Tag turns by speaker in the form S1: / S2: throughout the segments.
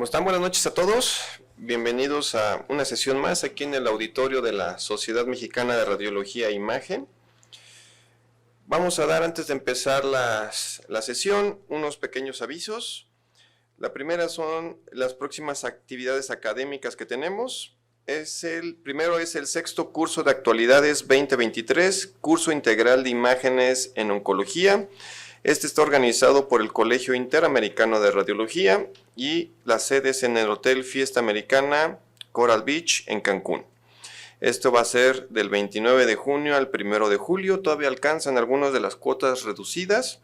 S1: ¿Cómo están? Buenas noches a todos. Bienvenidos a una sesión más aquí en el auditorio de la Sociedad Mexicana de Radiología e Imagen. Vamos a dar, antes de empezar la sesión, unos pequeños avisos. La primera son las próximas actividades académicas que tenemos. Primero es el sexto curso de actualidades 2023, curso integral de imágenes en oncología. Este está organizado por el Colegio Interamericano de Radiología y las sedes en el Hotel Fiesta Americana Coral Beach en Cancún. Esto va a ser del 29 de junio al 1 de julio, todavía alcanzan algunas de las cuotas reducidas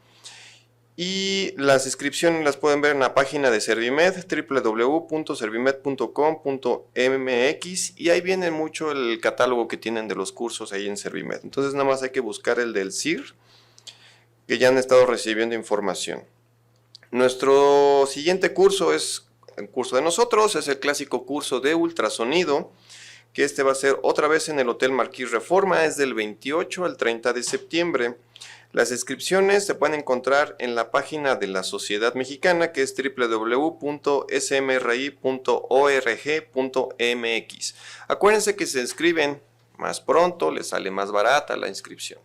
S1: y las inscripciones las pueden ver en la página de Servimed, www.servimed.com.mx, y ahí viene mucho el catálogo que tienen de los cursos ahí en Servimed. Entonces nada más hay que buscar el del CIR, que ya han estado recibiendo información. Nuestro siguiente curso es el curso de nosotros, es el clásico curso de ultrasonido, que este va a ser otra vez en el Hotel Marquis Reforma, es del 28 al 30 de septiembre. Las inscripciones se pueden encontrar en la página de la Sociedad Mexicana, que es www.smri.org.mx. Acuérdense que se inscriben más pronto, les sale más barata la inscripción.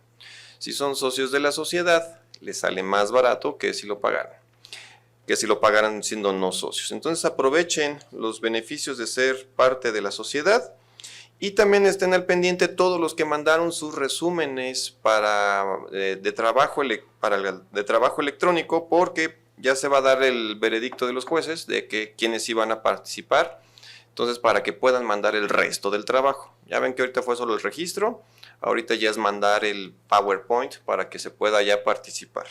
S1: Si son socios de la sociedad, les sale más barato que si lo pagaran siendo no socios. Entonces aprovechen los beneficios de ser parte de la sociedad y también estén al pendiente todos los que mandaron sus resúmenes de trabajo electrónico, porque ya se va a dar el veredicto de los jueces de que quienes iban a participar. Entonces, para que puedan mandar el resto del trabajo. Ya ven que ahorita fue solo el registro, ahorita ya es mandar el PowerPoint para que se pueda ya participar.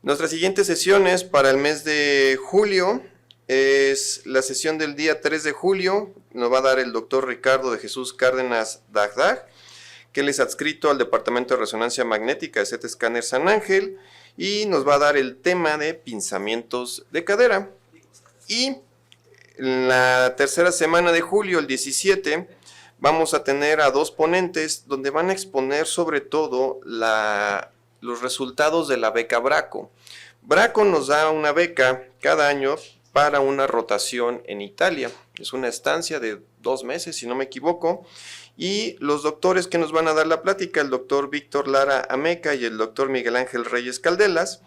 S1: Nuestras siguientes sesiones para el mes de julio es la sesión del día 3 de julio, nos va a dar el doctor Ricardo de Jesús Cárdenas Dagdag, que él es adscrito al Departamento de Resonancia Magnética de CT Scanner San Ángel, y nos va a dar el tema de pinzamientos de cadera. Y la tercera semana de julio, el 17, vamos a tener a dos ponentes donde van a exponer sobre todo los resultados de la beca Braco. Braco nos da una beca cada año para una rotación en Italia. Es una estancia de 2 meses, si no me equivoco. Y los doctores que nos van a dar la plática, el doctor Víctor Lara Ameca y el doctor Miguel Ángel Reyes Caldelas,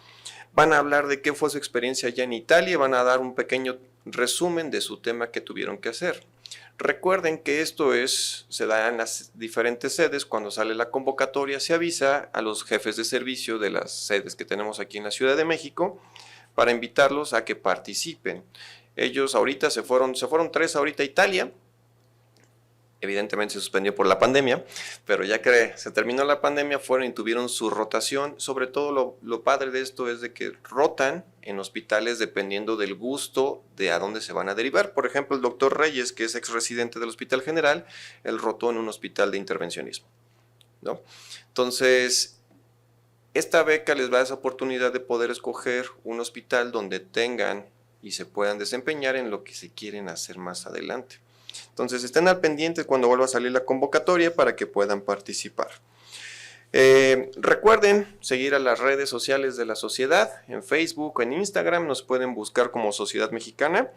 S1: van a hablar de qué fue su experiencia allá en Italia, van a dar un pequeño resumen de su tema que tuvieron que hacer. Recuerden que esto se da en las diferentes sedes. Cuando sale la convocatoria se avisa a los jefes de servicio de las sedes que tenemos aquí en la Ciudad de México para invitarlos a que participen. Ellos ahorita se fueron 3 ahorita a Italia. Evidentemente se suspendió por la pandemia, pero ya que se terminó la pandemia fueron y tuvieron su rotación. Sobre todo lo padre de esto es de que rotan en hospitales dependiendo del gusto de a dónde se van a derivar. Por ejemplo, el doctor Reyes, que es ex residente del Hospital General, él rotó en un hospital de intervencionismo, ¿no? Entonces, esta beca les da esa oportunidad de poder escoger un hospital donde tengan y se puedan desempeñar en lo que se quieren hacer más adelante. Entonces estén al pendiente cuando vuelva a salir la convocatoria para que puedan participar. Recuerden seguir a las redes sociales de la sociedad, en Facebook, en Instagram, nos pueden buscar como Sociedad Mexicana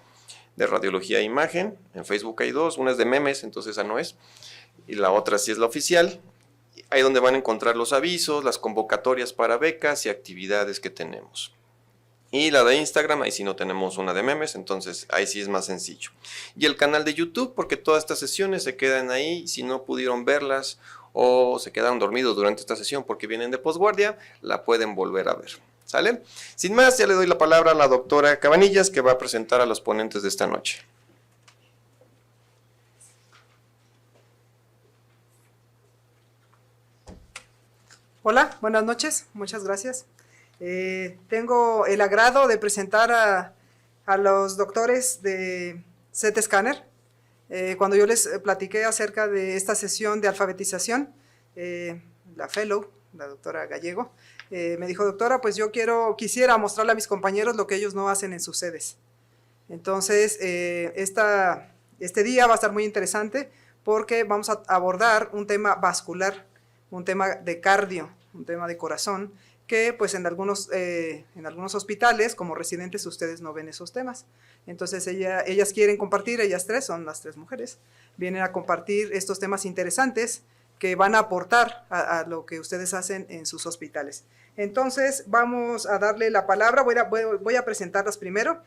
S1: de Radiología e Imagen. En Facebook hay 2, una es de memes, entonces esa no es, y la otra sí es la oficial. Ahí donde van a encontrar los avisos, las convocatorias para becas y actividades que tenemos. Y la de Instagram, ahí sí no tenemos una de memes, entonces ahí sí es más sencillo. Y el canal de YouTube, porque todas estas sesiones se quedan ahí, si no pudieron verlas o se quedaron dormidos durante esta sesión porque vienen de posguardia, la pueden volver a ver. ¿Sale? Sin más, ya le doy la palabra a la doctora Cabanillas, que va a presentar a los ponentes de esta noche.
S2: Hola, buenas noches, muchas gracias. Tengo el agrado de presentar a los doctores de CT Scanner. Cuando yo les platiqué acerca de esta sesión de alfabetización, la fellow, la doctora Gallego, me dijo: doctora, pues yo quisiera mostrarle a mis compañeros lo que ellos no hacen en sus sedes. Entonces, este día va a estar muy interesante porque vamos a abordar un tema vascular, un tema de cardio, un tema de corazón, que pues en algunos hospitales como residentes ustedes no ven esos temas. Entonces ellas quieren compartir, ellas tres, son las tres mujeres, vienen a compartir estos temas interesantes que van a aportar a lo que ustedes hacen en sus hospitales. Entonces vamos a darle la palabra, voy a presentarlas primero.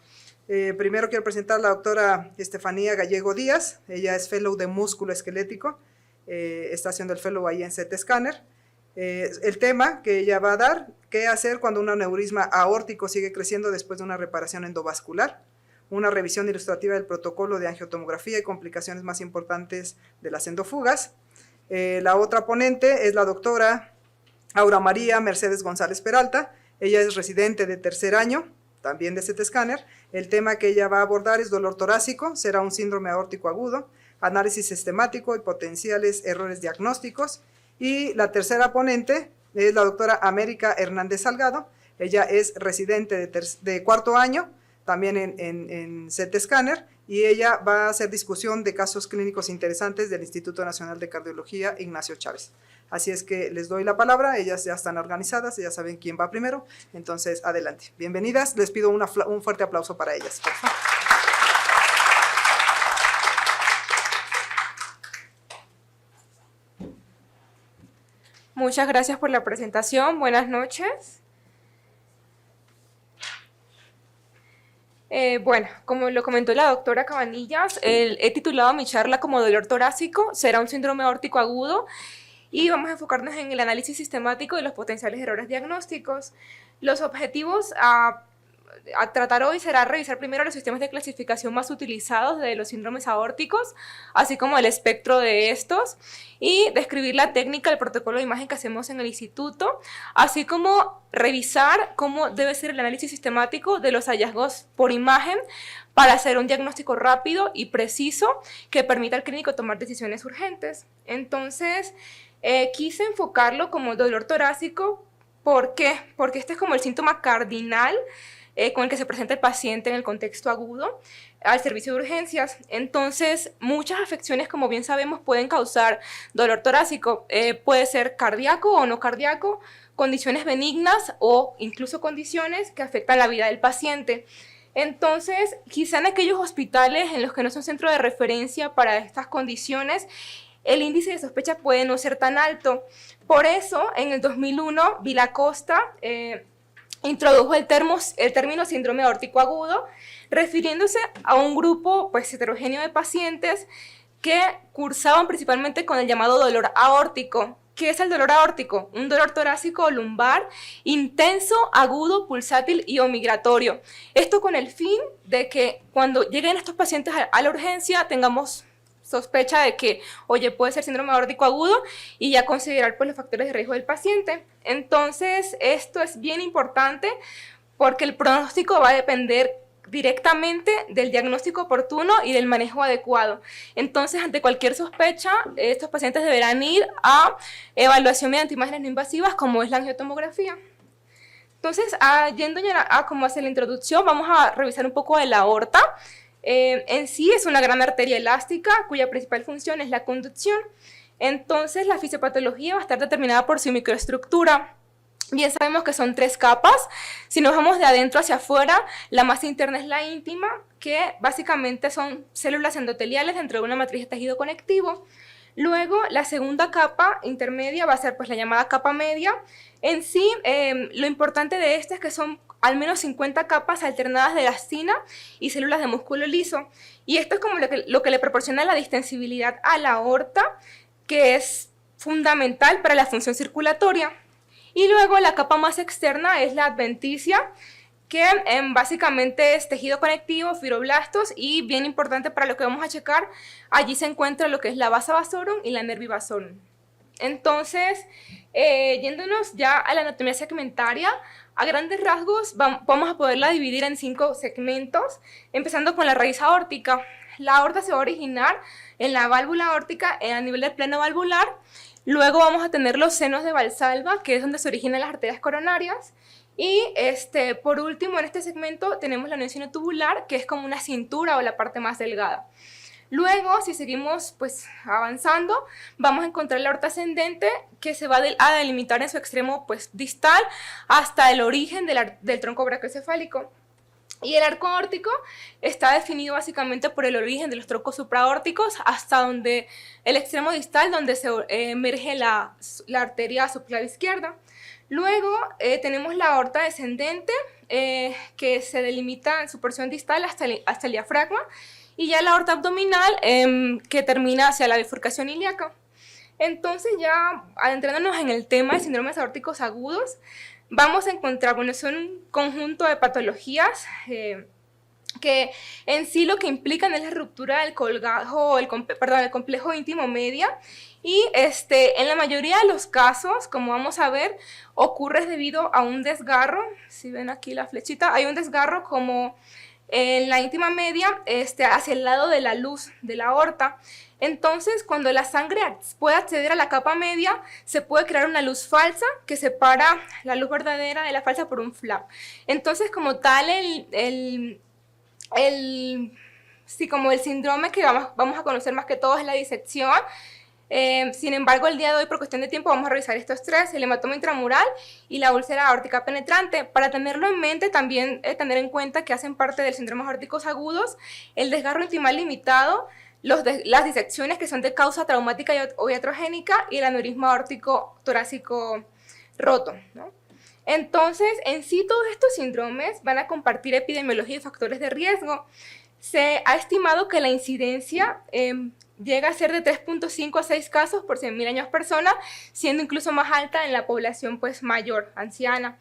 S2: Primero quiero presentar a la doctora Estefanía Gallego Díaz, ella es fellow de músculo esquelético, está haciendo el fellow ahí en CT Scanner. El tema que ella va a dar, qué hacer cuando un aneurisma aórtico sigue creciendo después de una reparación endovascular, una revisión ilustrativa del protocolo de angiotomografía y complicaciones más importantes de las endofugas. La otra ponente es la doctora Aura María Mercedes González Peralta, ella es residente de tercer año, también de CT Scanner. El tema que ella va a abordar es dolor torácico, será un síndrome aórtico agudo, análisis sistemático y potenciales errores diagnósticos. Y la tercera ponente es la doctora América Hernández Salgado, ella es residente de cuarto año, también en CT Scanner, y ella va a hacer discusión de casos clínicos interesantes del Instituto Nacional de Cardiología Ignacio Chávez. Así es que les doy la palabra, ellas ya están organizadas, ya saben quién va primero, entonces adelante. Bienvenidas, les pido un fuerte aplauso para ellas, por favor.
S3: Muchas gracias por la presentación, buenas noches. Bueno, como lo comentó la doctora Cabanillas, he titulado mi charla como dolor torácico, será un síndrome aórtico agudo, y vamos a enfocarnos en el análisis sistemático de los potenciales errores diagnósticos. Los objetivos a tratar hoy será revisar primero los sistemas de clasificación más utilizados de los síndromes aórticos, así como el espectro de estos, y describir la técnica, el protocolo de imagen que hacemos en el instituto, así como revisar cómo debe ser el análisis sistemático de los hallazgos por imagen para hacer un diagnóstico rápido y preciso que permita al clínico tomar decisiones urgentes. Entonces, quise enfocarlo como dolor torácico. ¿Por qué? Porque este es como el síntoma cardinal con el que se presenta el paciente en el contexto agudo al servicio de urgencias. Entonces, muchas afecciones, como bien sabemos, pueden causar dolor torácico. Puede ser cardíaco o no cardíaco, condiciones benignas o incluso condiciones que afectan la vida del paciente. Entonces, quizá en aquellos hospitales en los que no son centro de referencia para estas condiciones, el índice de sospecha puede no ser tan alto. Por eso, en el 2001, Villacosta introdujo el término síndrome aórtico agudo, refiriéndose a un grupo pues, heterogéneo de pacientes que cursaban principalmente con el llamado dolor aórtico. ¿Qué es el dolor aórtico? Un dolor torácico o lumbar intenso, agudo, pulsátil y o migratorio. Esto con el fin de que cuando lleguen estos pacientes a la urgencia tengamos sospecha de que, oye, puede ser síndrome aórtico agudo y ya considerar pues, los factores de riesgo del paciente. Entonces, esto es bien importante porque el pronóstico va a depender directamente del diagnóstico oportuno y del manejo adecuado. Entonces, ante cualquier sospecha, estos pacientes deberán ir a evaluación mediante imágenes no invasivas, como es la angiotomografía. Entonces, yendo ya como hacia la introducción, vamos a revisar un poco de la aorta. En sí es una gran arteria elástica cuya principal función es la conducción. Entonces la fisiopatología va a estar determinada por su microestructura. Bien sabemos que son 3 capas. Si nos vamos de adentro hacia afuera, la más interna es la íntima, que básicamente son células endoteliales dentro de una matriz de tejido conectivo. Luego, la segunda capa intermedia va a ser pues, la llamada capa media. En sí, lo importante de esta es que son al menos 50 capas alternadas de elastina y células de músculo liso. Y esto es como lo que le proporciona la distensibilidad a la aorta, que es fundamental para la función circulatoria. Y luego la capa más externa es la adventicia, que básicamente es tejido conectivo, fibroblastos, y bien importante para lo que vamos a checar, allí se encuentra lo que es la vasa vasorum y la nervi vasorum. Entonces, yéndonos ya a la anatomía segmentaria, a grandes rasgos vamos a poderla dividir en 5 segmentos, empezando con la raíz aórtica. La aorta se va a originar en la válvula aórtica a nivel del plano valvular. Luego vamos a tener los senos de Valsalva, que es donde se originan las arterias coronarias. Y por último, en este segmento tenemos la noción tubular, que es como una cintura o la parte más delgada. Luego, si seguimos pues avanzando, vamos a encontrar la aorta ascendente que se va a delimitar en su extremo pues distal hasta el origen del tronco brachiocefálico. Y el arco aórtico está definido básicamente por el origen de los troncos supraórticos hasta donde el extremo distal, donde se emerge la arteria subclave izquierda. Luego tenemos la aorta descendente que se delimita en su porción distal hasta el diafragma, y ya la aorta abdominal que termina hacia la bifurcación ilíaca. Entonces, ya adentrándonos en el tema de síndromes aórticos agudos, vamos a encontrar, bueno, son un conjunto de patologías que en sí lo que implican es la ruptura del colgajo, el complejo íntimo media, y en la mayoría de los casos, como vamos a ver, ocurre debido a un desgarro. Si ven aquí la flechita, hay un desgarro como en la íntima media hacia el lado de la luz de la aorta. Entonces, cuando la sangre puede acceder a la capa media, se puede crear una luz falsa que separa la luz verdadera de la falsa por un flap. Entonces, como tal, como el síndrome que vamos a conocer más que todo es la disección. Sin embargo, el día de hoy, por cuestión de tiempo, vamos a revisar estos tres: el hematoma intramural y la úlcera aórtica penetrante. Para tenerlo en mente, también tener en cuenta que hacen parte del síndromes aórticos agudos el desgarro intimal limitado, las disecciones que son de causa traumática o iatrogénica, y el aneurisma aórtico torácico roto, ¿no? Entonces, en sí, todos estos síndromes van a compartir epidemiología y factores de riesgo. Se ha estimado que la incidencia llega a ser de 3.5 a 6 casos por 100.000 años persona, siendo incluso más alta en la población pues mayor, anciana.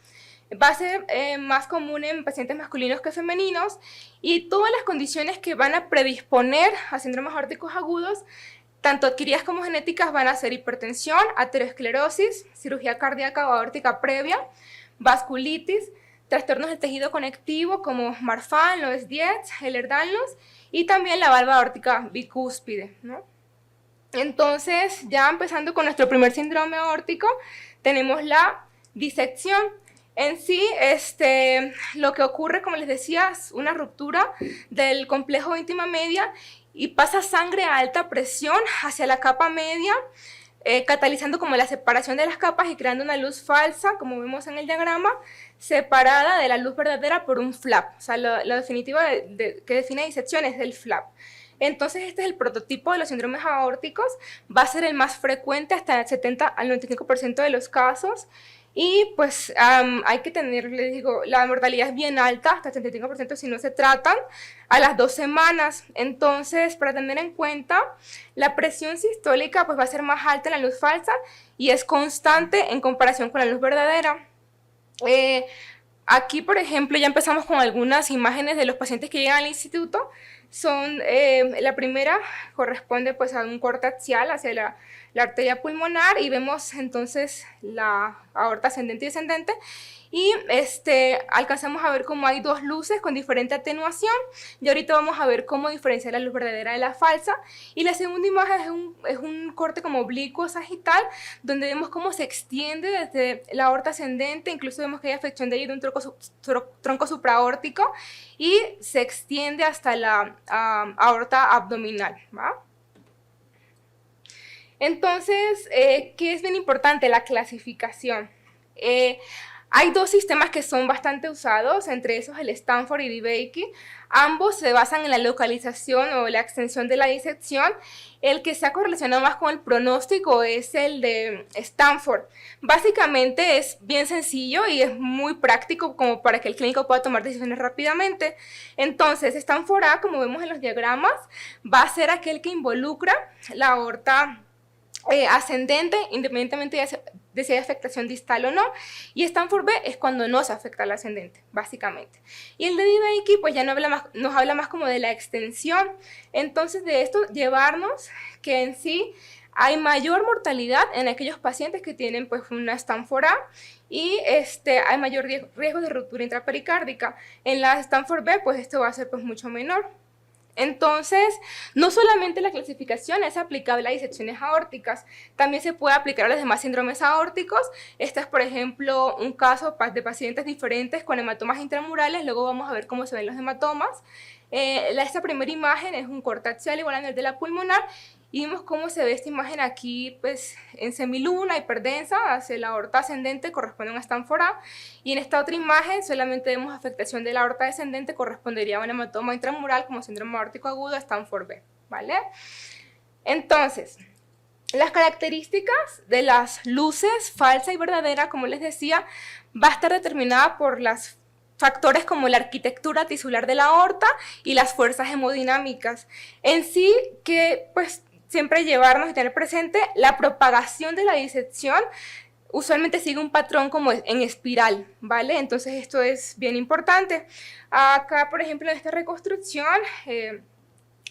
S3: Va a ser más común en pacientes masculinos que femeninos, y todas las condiciones que van a predisponer a síndromes aórticos agudos, tanto adquiridas como genéticas, van a ser hipertensión, aterosclerosis, cirugía cardíaca o aórtica previa, vasculitis, trastornos del tejido conectivo como Marfan, Loeys-Dietz, Ehlers-Danlos, y también la valva aórtica bicúspide, ¿no? Entonces, ya empezando con nuestro primer síndrome aórtico, tenemos la disección. En sí, lo que ocurre, como les decía, es una ruptura del complejo íntima media y pasa sangre a alta presión hacia la capa media, catalizando como la separación de las capas y creando una luz falsa, como vemos en el diagrama, separada de la luz verdadera por un flap. O sea, lo definitivo que define disección es el flap. Entonces, este es el prototipo de los síndromes aórticos. Va a ser el más frecuente, hasta el 70 al 95% de los casos. Y pues hay que tener, les digo, la mortalidad es bien alta, hasta el 75% si no se tratan, a las 2 semanas. Entonces, para tener en cuenta, la presión sistólica pues va a ser más alta en la luz falsa y es constante en comparación con la luz verdadera. Aquí, por ejemplo, ya empezamos con algunas imágenes de los pacientes que llegan al instituto. La primera corresponde pues a un corte axial hacia la arteria pulmonar, y vemos entonces la aorta ascendente y descendente, y alcanzamos a ver cómo hay dos luces con diferente atenuación, y ahorita vamos a ver cómo diferenciar la luz verdadera de la falsa. Y la segunda imagen es un corte como oblicuo sagital, donde vemos cómo se extiende desde la aorta ascendente, incluso vemos que hay afección de ahí de un tronco supraórtico, y se extiende hasta la aorta abdominal, ¿va? Entonces, ¿qué es bien importante? La clasificación. Hay dos sistemas que son bastante usados, entre esos el Stanford y DeBakey. Ambos se basan en la localización o la extensión de la disección. El que se ha correlacionado más con el pronóstico es el de Stanford. Básicamente es bien sencillo y es muy práctico como para que el clínico pueda tomar decisiones rápidamente. Entonces, Stanford A, como vemos en los diagramas, va a ser aquel que involucra la aorta ascendente, independientemente de si hay afectación distal o no, y Stanford B es cuando no se afecta al ascendente, básicamente. Y el de DeBakey pues ya nos habla más como de la extensión. Entonces, de esto llevarnos que en sí hay mayor mortalidad en aquellos pacientes que tienen pues una Stanford A, y hay mayor riesgo de ruptura intrapericárdica. En la Stanford B pues esto va a ser pues mucho menor. Entonces, no solamente la clasificación es aplicable a disecciones aórticas, también se puede aplicar a los demás síndromes aórticos. Este es, por ejemplo, un caso de pacientes diferentes con hematomas intramurales. Luego vamos a ver cómo se ven los hematomas. Esta primera imagen es un corte axial igual a nivel de la pulmonar, y vimos cómo se ve esta imagen aquí, pues en semiluna, hiperdensa, hacia la aorta ascendente, corresponde a un Stanford A, y en esta otra imagen solamente vemos afectación de la aorta descendente, correspondería a un hematoma intramural como síndrome aórtico agudo Stanford B, ¿vale? Entonces, las características de las luces falsa y verdadera, como les decía, va a estar determinada por los factores como la arquitectura tisular de la aorta y las fuerzas hemodinámicas. En sí, que pues siempre llevarnos y tener presente la propagación de la disección usualmente sigue un patrón como en espiral, ¿vale? Entonces esto es bien importante. Acá, por ejemplo, en esta reconstrucción,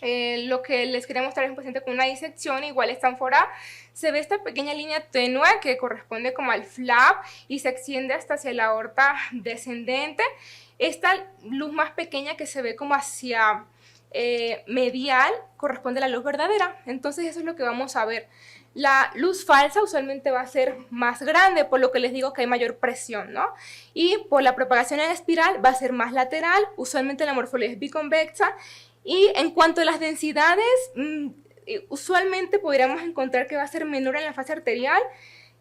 S3: lo que les quería mostrar es un paciente con una disección igual Stanford A. Se ve esta pequeña línea tenue que corresponde como al flap y se extiende hasta hacia la aorta descendente. Esta luz más pequeña que se ve como hacia medial corresponde a la luz verdadera. Entonces eso es lo que vamos a ver. La luz falsa usualmente va a ser más grande, por lo que les digo que hay mayor presión, ¿no? Y por la propagación en espiral va a ser más lateral, usualmente la morfología es biconvexa. Y en cuanto a las densidades, usualmente podríamos encontrar que va a ser menor en la fase arterial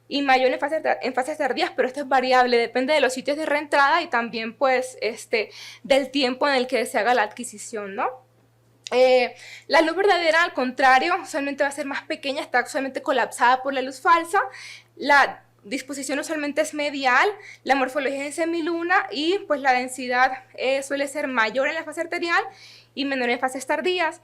S3: y mayor en fases tardías, pero esto es variable, depende de los sitios de reentrada y también pues del tiempo en el que se haga la adquisición, ¿no? La luz verdadera, al contrario, usualmente va a ser más pequeña, está usualmente colapsada por la luz falsa. La disposición usualmente es medial, la morfología es semiluna y pues la densidad suele ser mayor en la fase arterial y menor en fases tardías.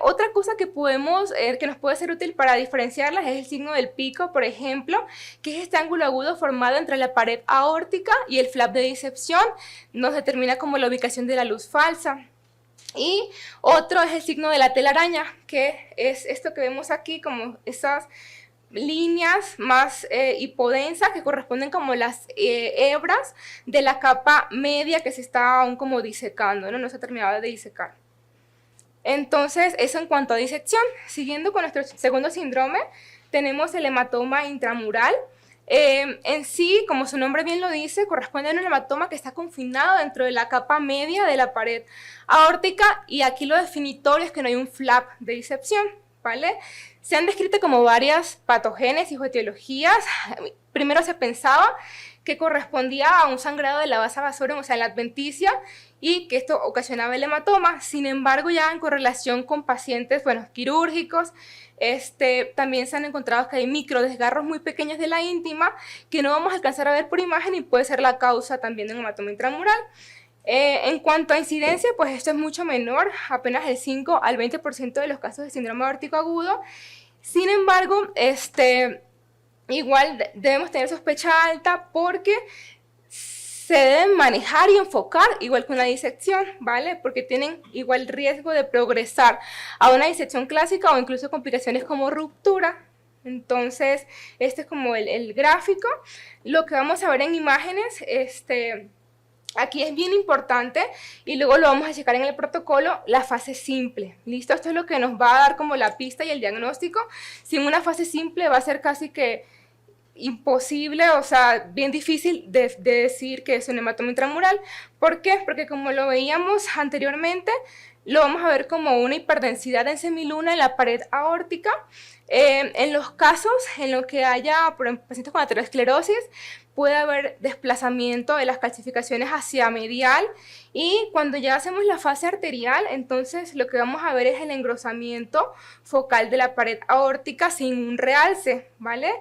S3: Otra cosa que que nos puede ser útil para diferenciarlas es el signo del pico, por ejemplo, que es este ángulo agudo formado entre la pared aórtica y el flap de disección, nos determina como la ubicación de la luz falsa. Y otro es el signo de la telaraña, que es esto que vemos aquí, como esas líneas más hipodensas que corresponden como las hebras de la capa media que se está aún como disecando, no se ha terminado de disecar. Entonces, eso en cuanto a disección. Siguiendo con nuestro segundo síndrome, tenemos el hematoma intramural. En sí, como su nombre bien lo dice, corresponde a un hematoma que está confinado dentro de la capa media de la pared aórtica, y aquí lo definitorio es que no hay un flap de disección, ¿vale? Se han descrito como varias patogénesis o etiologías. Primero se pensaba que correspondía a un sangrado de la vasa vasorum, o sea, en la adventicia, y que esto ocasionaba el hematoma. Sin embargo, ya en correlación con pacientes, quirúrgicos, también se han encontrado que hay microdesgarros muy pequeños de la íntima que no vamos a alcanzar a ver por imagen y puede ser la causa también de un hematoma intramural. En cuanto a incidencia, pues esto es mucho menor, apenas el 5 al 20% de los casos de síndrome aórtico agudo. Sin embargo, igual debemos tener sospecha alta porque se deben manejar y enfocar igual que una disección, ¿vale? Porque tienen igual riesgo de progresar a una disección clásica o incluso complicaciones como ruptura. Entonces, este es como el gráfico. Lo que vamos a ver en imágenes, aquí es bien importante, y luego lo vamos a checar en el protocolo, la fase simple. ¿Listo? Esto es lo que nos va a dar como la pista y el diagnóstico. Sin una fase simple va a ser casi que imposible, o sea, bien difícil de decir que es un hematoma intramural. ¿Por qué? Porque como lo veíamos anteriormente, lo vamos a ver como una hiperdensidad en semiluna en la pared aórtica. En los casos en los que haya, por ejemplo, pacientes con aterosclerosis, puede haber desplazamiento de las calcificaciones hacia medial, y cuando ya hacemos la fase arterial, entonces lo que vamos a ver es el engrosamiento focal de la pared aórtica sin un realce, ¿vale?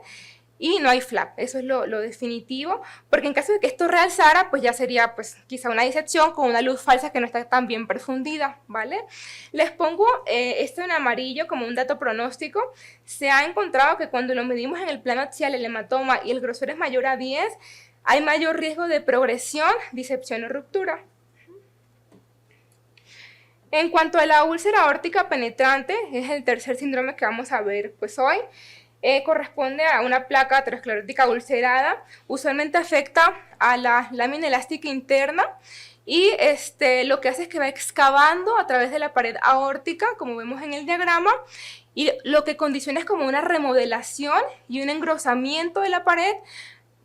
S3: Y no hay flap, eso es lo definitivo, porque en caso de que esto realzara, pues ya sería pues quizá una disección con una luz falsa que no está tan bien perfundida, ¿vale? Les pongo esto en amarillo como un dato pronóstico. Se ha encontrado que cuando lo medimos en el plano axial, el hematoma, y el grosor es mayor a 10, hay mayor riesgo de progresión, disección o ruptura. En cuanto a la úlcera aórtica penetrante, es el tercer síndrome que vamos a ver pues hoy. Corresponde a una placa aterosclerótica ulcerada, usualmente afecta a la lámina elástica interna, y lo que hace es que va excavando a través de la pared aórtica, como vemos en el diagrama, y lo que condiciona es como una remodelación y un engrosamiento de la pared,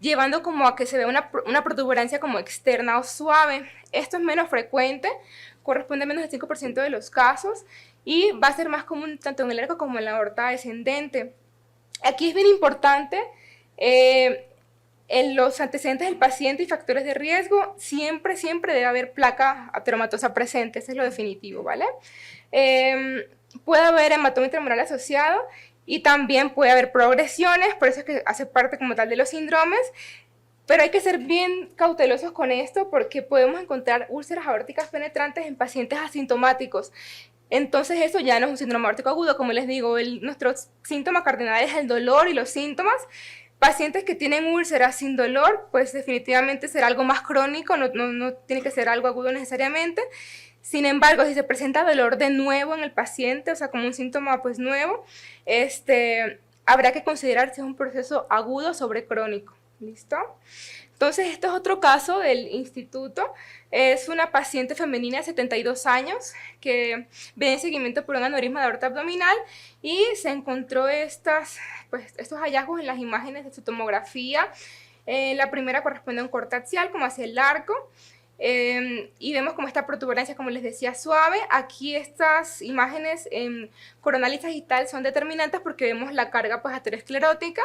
S3: llevando como a que se vea una protuberancia como externa o suave. Esto es menos frecuente, corresponde a menos del 5% de los casos y va a ser más común tanto en el arco como en la aorta descendente. Aquí es bien importante en los antecedentes del paciente y factores de riesgo, siempre debe haber placa ateromatosa presente, eso es lo definitivo, ¿vale? Puede haber hematoma intramural asociado y también puede haber progresiones, por eso es que hace parte como tal de los síndromes, pero hay que ser bien cautelosos con esto porque podemos encontrar úlceras aórticas penetrantes en pacientes asintomáticos. Entonces eso ya no es un síndrome aórtico agudo, como les digo, nuestro síntoma cardinal es el dolor y los síntomas. Pacientes que tienen úlceras sin dolor, pues definitivamente será algo más crónico, no tiene que ser algo agudo necesariamente. Sin embargo, si se presenta dolor de nuevo en el paciente, o sea, como un síntoma pues nuevo, habrá que considerar si es un proceso agudo sobre crónico. ¿Listo? Entonces, esto es otro caso del instituto. Es una paciente femenina de 72 años que viene en seguimiento por un aneurisma de aorta abdominal y se encontró estos hallazgos en las imágenes de su tomografía. La primera corresponde a un corte axial, como hacia el arco, y vemos como esta protuberancia, como les decía, suave. Aquí estas imágenes coronal y sagital son determinantes porque vemos la carga pues, aterosclerótica.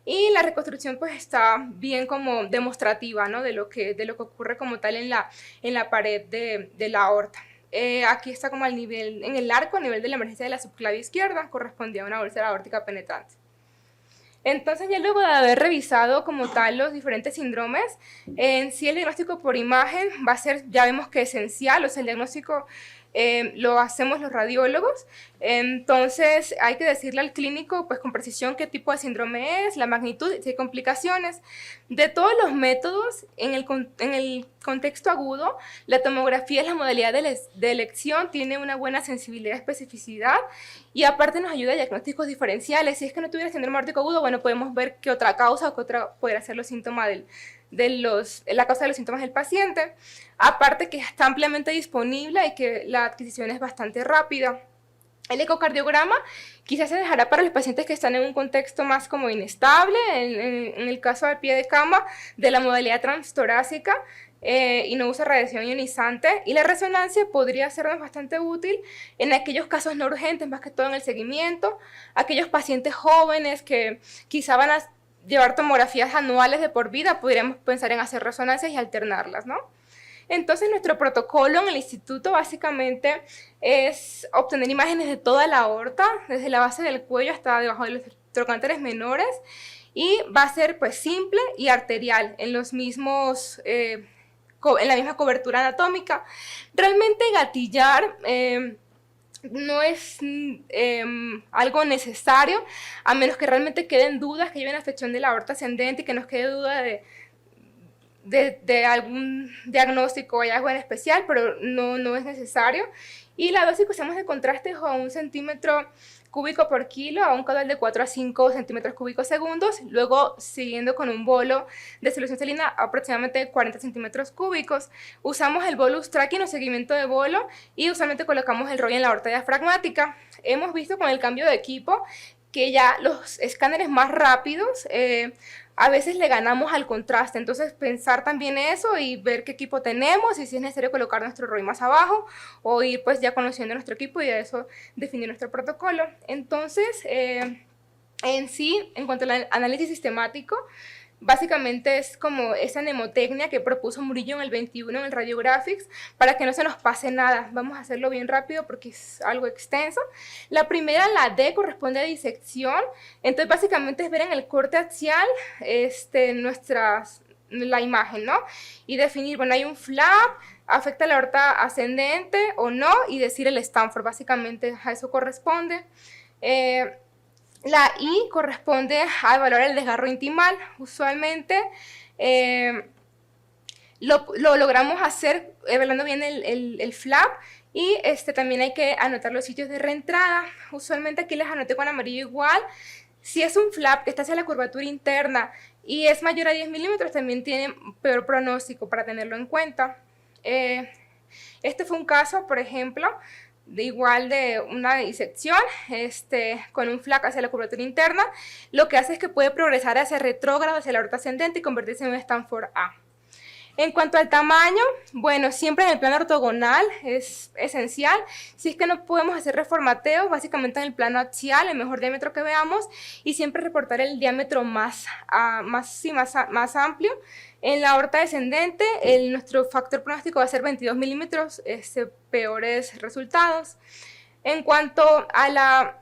S3: Y la reconstrucción pues está bien como demostrativa, ¿no? de lo que ocurre como tal en la pared de la aorta. Aquí está como al nivel, en el arco, a nivel de la emergencia de la subclavia izquierda, correspondía a una úlcera aórtica penetrante. Entonces ya luego de haber revisado como tal los diferentes síndromes, en sí el diagnóstico por imagen va a ser, ya vemos que esencial, o sea el diagnóstico lo hacemos los radiólogos, entonces hay que decirle al clínico pues con precisión qué tipo de síndrome es, la magnitud y si hay complicaciones. De todos los métodos, en el contexto agudo, la tomografía es la modalidad de elección, tiene una buena sensibilidad y especificidad y aparte nos ayuda a diagnósticos diferenciales. Si es que no tuviera síndrome aórtico agudo, bueno, podemos ver qué otra causa o qué otra podría ser los síntomas la causa de los síntomas del paciente. Aparte que está ampliamente disponible y que la adquisición es bastante rápida. El ecocardiograma quizás se dejará para los pacientes que están en un contexto más como inestable, en el caso del pie de cama, de la modalidad transtorácica, y no usa radiación ionizante. Y la resonancia podría sernos bastante útil en aquellos casos no urgentes, más que todo en el seguimiento, aquellos pacientes jóvenes que quizá van a llevar tomografías anuales de por vida, podríamos pensar en hacer resonancias y alternarlas, ¿no? Entonces, nuestro protocolo en el instituto básicamente es obtener imágenes de toda la aorta, desde la base del cuello hasta debajo de los trocánteres menores, y va a ser pues simple y arterial en los mismos, en la misma cobertura anatómica. Realmente gatillar no es algo necesario, a menos que realmente queden dudas, que haya una afección de la aorta ascendente y que nos quede duda de algún diagnóstico o algo en especial, pero no es necesario. Y la dosis que usamos de contraste es a 1 centímetro cúbico por kilo, a un caudal de 4 a 5 centímetros cúbicos segundos, luego siguiendo con un bolo de solución salina aproximadamente 40 centímetros cúbicos. Usamos el bolus tracking o seguimiento de bolo y usualmente colocamos el rollo en la aorta diafragmática. Hemos visto con el cambio de equipo que ya los escáneres más rápidos a veces le ganamos al contraste, entonces pensar también eso y ver qué equipo tenemos y si es necesario colocar nuestro ROI más abajo o ir pues ya conociendo nuestro equipo y de eso definir nuestro protocolo. Entonces, en sí, en cuanto al análisis sistemático, básicamente es como esa mnemotecnia que propuso Murillo en el 21 en el Radiographics para que no se nos pase nada. Vamos a hacerlo bien rápido porque es algo extenso. La primera, la D, corresponde a disección. Entonces básicamente es ver en el corte axial la imagen, ¿no? Y definir, bueno, hay un flap, afecta la aorta ascendente o no, y decir el Stanford, básicamente a eso corresponde. La I corresponde a evaluar el desgarro intimal. Usualmente lo logramos hacer evaluando bien el flap y también hay que anotar los sitios de reentrada. Usualmente aquí les anoté con amarillo igual. Si es un flap que está hacia la curvatura interna y es mayor a 10 milímetros, también tiene peor pronóstico para tenerlo en cuenta. Este fue un caso, por ejemplo, de igual de una disección con un flap hacia la curvatura interna, lo que hace es que puede progresar hacia retrógrado, hacia la aorta ascendente y convertirse en un Stanford A. En cuanto al tamaño, bueno, siempre en el plano ortogonal es esencial. Si es que no podemos hacer reformateos, básicamente en el plano axial, el mejor diámetro que veamos, y siempre reportar el diámetro más amplio. En la aorta descendente, nuestro factor pronóstico va a ser 22 milímetros, peores resultados. En cuanto a la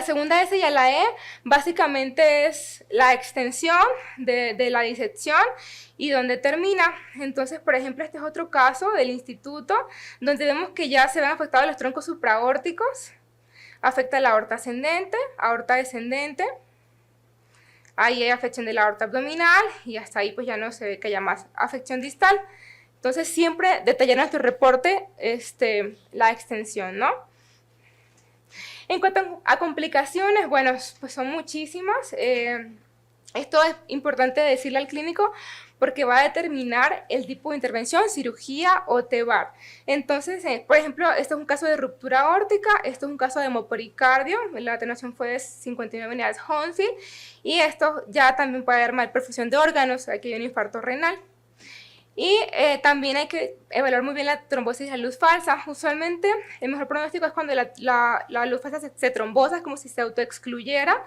S3: segunda S y a la E, básicamente es la extensión de la disección y donde termina. Entonces, por ejemplo, este es otro caso del instituto, donde vemos que ya se ven afectados los troncos supraórticos, afecta la aorta ascendente, aorta descendente, ahí hay afección de la aorta abdominal, y hasta ahí pues ya no se ve que haya más afección distal. Entonces, siempre detallar en nuestro reporte la extensión, ¿no? En cuanto a complicaciones, bueno, pues son muchísimas. Esto es importante decirle al clínico porque va a determinar el tipo de intervención, cirugía o TEVAR. Entonces, por ejemplo, este es un caso de ruptura aórtica, esto es un caso de hemopericardio, la atenuación fue de 59 unidades Hounsfield, y esto ya también puede haber malperfusión de órganos, aquí hay un infarto renal. Y también hay que evaluar muy bien la trombosis y la luz falsa. Usualmente el mejor pronóstico es cuando la luz falsa se trombosa, es como si se autoexcluyera.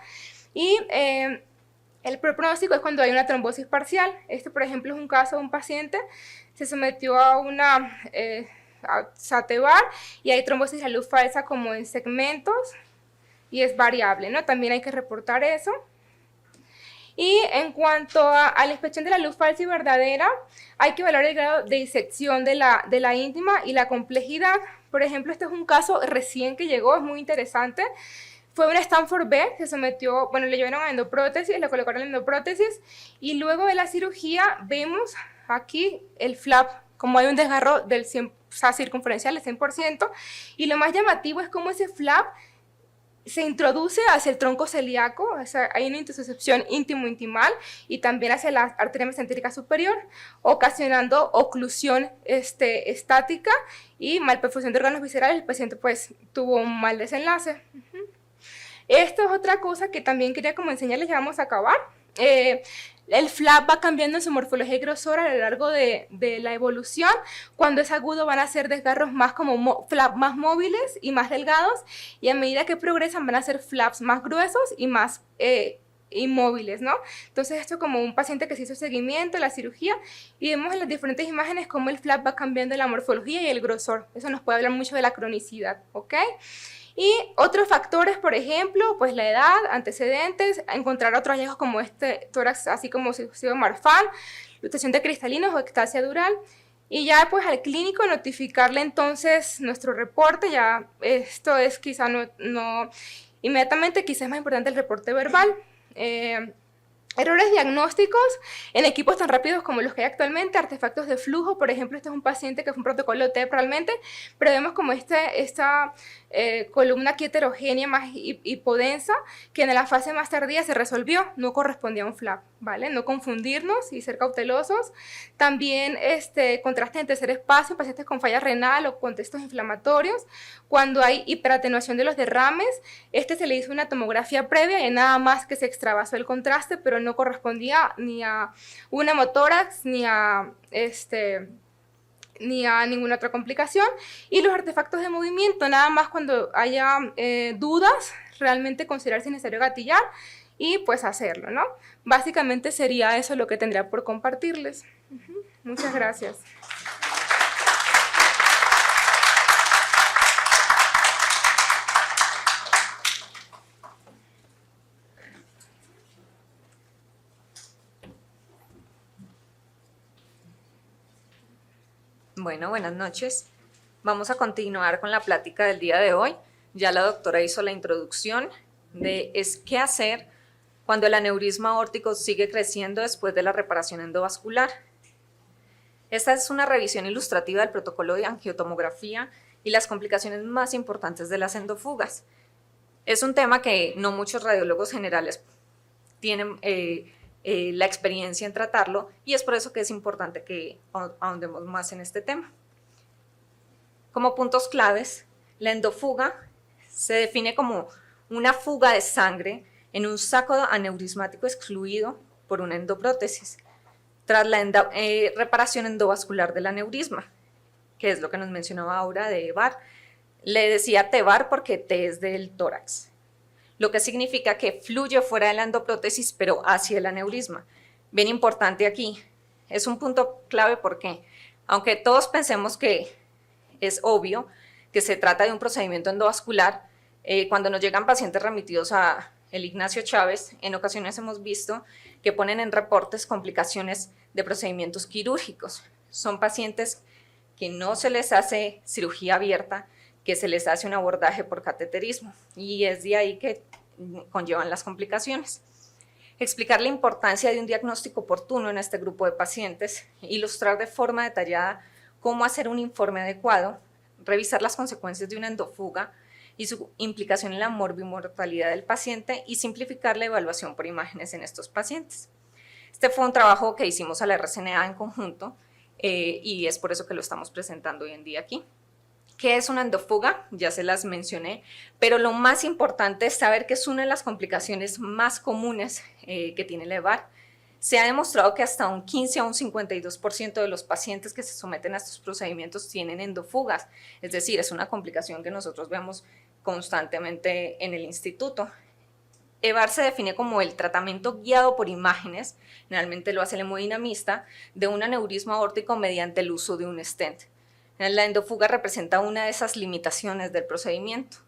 S3: Y el peor pronóstico es cuando hay una trombosis parcial. Por ejemplo, es un caso de un paciente, se sometió a una SATEVAR y hay trombosis y la luz falsa como en segmentos y es variable, ¿no? También hay que reportar eso. Y en cuanto a la inspección de la luz falsa y verdadera, hay que evaluar el grado de disección de la íntima y la complejidad. Por ejemplo, este es un caso recién que llegó, es muy interesante. Fue una Stanford B, se sometió, bueno, le llevaron a endoprótesis, le colocaron la endoprótesis, y luego de la cirugía vemos aquí el flap, como hay un desgarro del 100, o sea, circunferencial del 100%, y lo más llamativo es cómo ese flap se introduce hacia el tronco celíaco, o sea, hay una intussuscepción íntimo-intimal y también hacia la arteria mesentérica superior, ocasionando oclusión estática y malperfusión de órganos viscerales. El paciente pues tuvo un mal desenlace. Esto es otra cosa que también quería como enseñarles, ya vamos a acabar. El flap va cambiando en su morfología y grosor a lo largo de la evolución. Cuando es agudo van a ser desgarros más como flap más móviles y más delgados, y a medida que progresan van a ser flaps más gruesos y más inmóviles, ¿no? Entonces esto como un paciente que se hizo seguimiento, la cirugía, y vemos en las diferentes imágenes cómo el flap va cambiando la morfología y el grosor. Eso nos puede hablar mucho de la cronicidad, ¿ok? Y otros factores, por ejemplo, pues la edad, antecedentes, encontrar otros hallazgos como tórax, así como circuncisión Marfan, luxación de cristalinos o ectasia dural, y ya pues al clínico notificarle entonces nuestro reporte. Ya esto es quizá no inmediatamente, quizás es más importante el reporte verbal. Errores diagnósticos en equipos tan rápidos como los que hay actualmente, artefactos de flujo. Por ejemplo, este es un paciente que fue un protocolo TEP realmente, pero vemos como esta columna aquí heterogénea más hipodensa, que en la fase más tardía se resolvió, no correspondía a un flap, ¿vale? No confundirnos y ser cautelosos. También contraste en tercer espacio en pacientes con falla renal o contextos inflamatorios. Cuando hay hiperatenuación de los derrames, se le hizo una tomografía previa y nada más que se extravasó el contraste, pero no correspondía ni a un hemotórax ni a ninguna otra complicación. Y los artefactos de movimiento, nada más cuando haya dudas, realmente considerar si es necesario gatillar y pues hacerlo, ¿no? Básicamente sería eso lo que tendría por compartirles. Muchas gracias.
S4: Bueno, buenas noches. Vamos a continuar con la plática del día de hoy. Ya la doctora hizo la introducción de qué hacer cuando el aneurisma aórtico sigue creciendo después de la reparación endovascular. Esta es una revisión ilustrativa del protocolo de angiotomografía y las complicaciones más importantes de las endofugas. Es un tema que no muchos radiólogos generales tienen la experiencia en tratarlo, y es por eso que es importante que ahondemos más en este tema. Como puntos claves, la endofuga se define como una fuga de sangre en un saco aneurismático excluido por una endoprótesis, tras la reparación endovascular del aneurisma, que es lo que nos mencionaba ahora de EVAR. Le decía TEVAR porque T es del tórax, lo que significa que fluye fuera de la endoprótesis pero hacia el aneurisma. Bien importante aquí, es un punto clave porque, aunque todos pensemos que es obvio que se trata de un procedimiento endovascular, cuando nos llegan pacientes remitidos a el Ignacio Chávez, en ocasiones hemos visto que ponen en reportes complicaciones de procedimientos quirúrgicos. Son pacientes que no se les hace cirugía abierta, que se les hace un abordaje por cateterismo, y es de ahí que conllevan las complicaciones. Explicar la importancia de un diagnóstico oportuno en este grupo de pacientes, ilustrar de forma detallada cómo hacer un informe adecuado, revisar las consecuencias de una endofuga y su implicación en la morbimortalidad del paciente y simplificar la evaluación por imágenes en estos pacientes. Este fue un trabajo que hicimos a la RCNA en conjunto y es por eso que lo estamos presentando hoy en día aquí. ¿Qué es una endofuga? Ya se las mencioné, pero lo más importante es saber que es una de las complicaciones más comunes que tiene el EVAR. Se ha demostrado que hasta un 15 a un 52% de los pacientes que se someten a estos procedimientos tienen endofugas, es decir, es una complicación que nosotros vemos constantemente en el instituto. EVAR se define como el tratamiento guiado por imágenes, generalmente lo hace el hemodinamista, de un aneurisma aórtico mediante el uso de un stent. La endofuga representa una de esas limitaciones del procedimiento.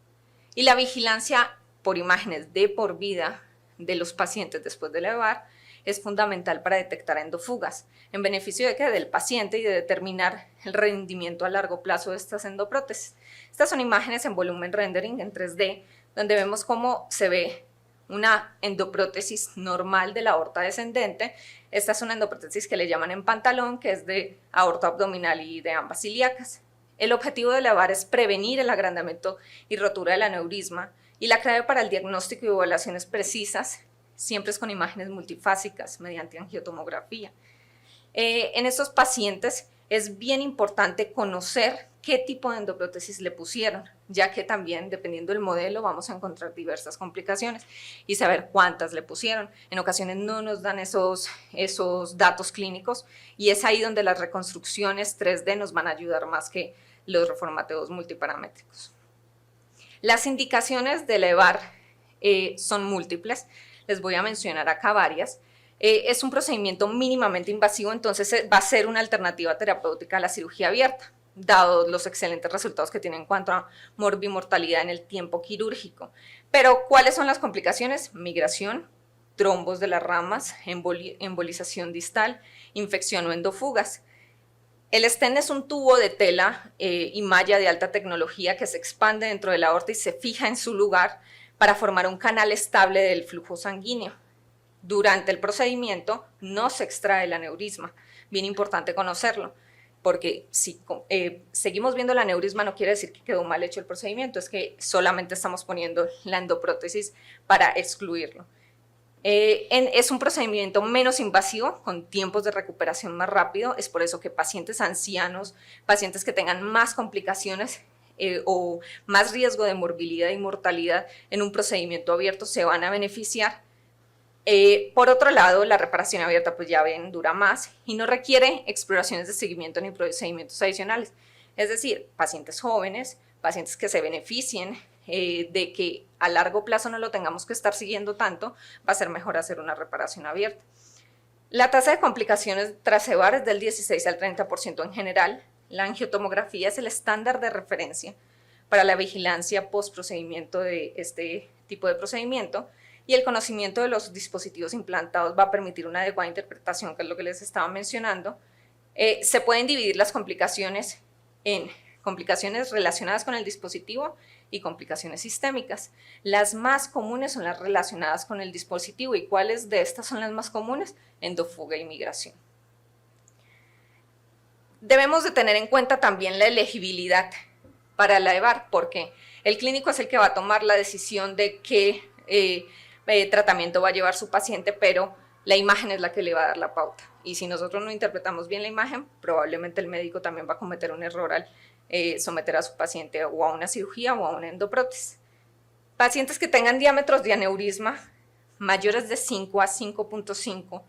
S4: Y la vigilancia por imágenes de por vida de los pacientes después del EVAR es fundamental para detectar endofugas, en beneficio de del paciente y de determinar el rendimiento a largo plazo de estas endoprótesis. Estas son imágenes en volumen rendering en 3D, donde vemos cómo se ve una endoprótesis normal de la aorta descendente. Esta es una endoprótesis que le llaman en pantalón, que es de aorta abdominal y de ambas ilíacas. El objetivo del EVAR es prevenir el agrandamiento y rotura del aneurisma, y la clave para el diagnóstico y evaluaciones precisas siempre es con imágenes multifásicas mediante angiotomografía. En estos pacientes es bien importante conocer qué tipo de endoprótesis le pusieron, ya que también, dependiendo del modelo, vamos a encontrar diversas complicaciones y saber cuántas le pusieron. En ocasiones no nos dan esos datos clínicos y es ahí donde las reconstrucciones 3D nos van a ayudar más que los reformateos multiparamétricos. Las indicaciones del EVAR son múltiples, les voy a mencionar acá varias. Es un procedimiento mínimamente invasivo, entonces va a ser una alternativa terapéutica a la cirugía abierta, dado los excelentes resultados que tiene en cuanto a morbimortalidad en el tiempo quirúrgico. Pero, ¿cuáles son las complicaciones? Migración, trombos de las ramas, embolización distal, infección o endofugas. El stent es un tubo de tela y malla de alta tecnología que se expande dentro de la aorta y se fija en su lugar para formar un canal estable del flujo sanguíneo. Durante el procedimiento no se extrae el aneurisma, bien importante conocerlo, porque si seguimos viendo el aneurisma no quiere decir que quedó mal hecho el procedimiento, es que solamente estamos poniendo la endoprótesis para excluirlo. Es un procedimiento menos invasivo, con tiempos de recuperación más rápido, es por eso que pacientes ancianos, pacientes que tengan más complicaciones o más riesgo de morbilidad y mortalidad en un procedimiento abierto se van a beneficiar. Por otro lado, la reparación abierta, pues ya ven, dura más y no requiere exploraciones de seguimiento ni procedimientos adicionales. Es decir, pacientes jóvenes, pacientes que se beneficien de que a largo plazo no lo tengamos que estar siguiendo tanto, va a ser mejor hacer una reparación abierta. La tasa de complicaciones tras EVAR es del 16 al 30% en general. La angiotomografía es el estándar de referencia para la vigilancia post-procedimiento de este tipo de procedimiento, y el conocimiento de los dispositivos implantados va a permitir una adecuada interpretación, que es lo que les estaba mencionando. Se pueden dividir las complicaciones en complicaciones relacionadas con el dispositivo y complicaciones sistémicas. Las más comunes son las relacionadas con el dispositivo. ¿Y cuáles de estas son las más comunes? Endofuga y migración. Debemos de tener en cuenta también la elegibilidad para la EVAR, porque el clínico es el que va a tomar la decisión de qué tratamiento va a llevar su paciente, pero la imagen es la que le va a dar la pauta. Y si nosotros no interpretamos bien la imagen, probablemente el médico también va a cometer un error al someter a su paciente o a una cirugía o a una endoprótesis. Pacientes que tengan diámetros de aneurisma mayores de 5 a 5.5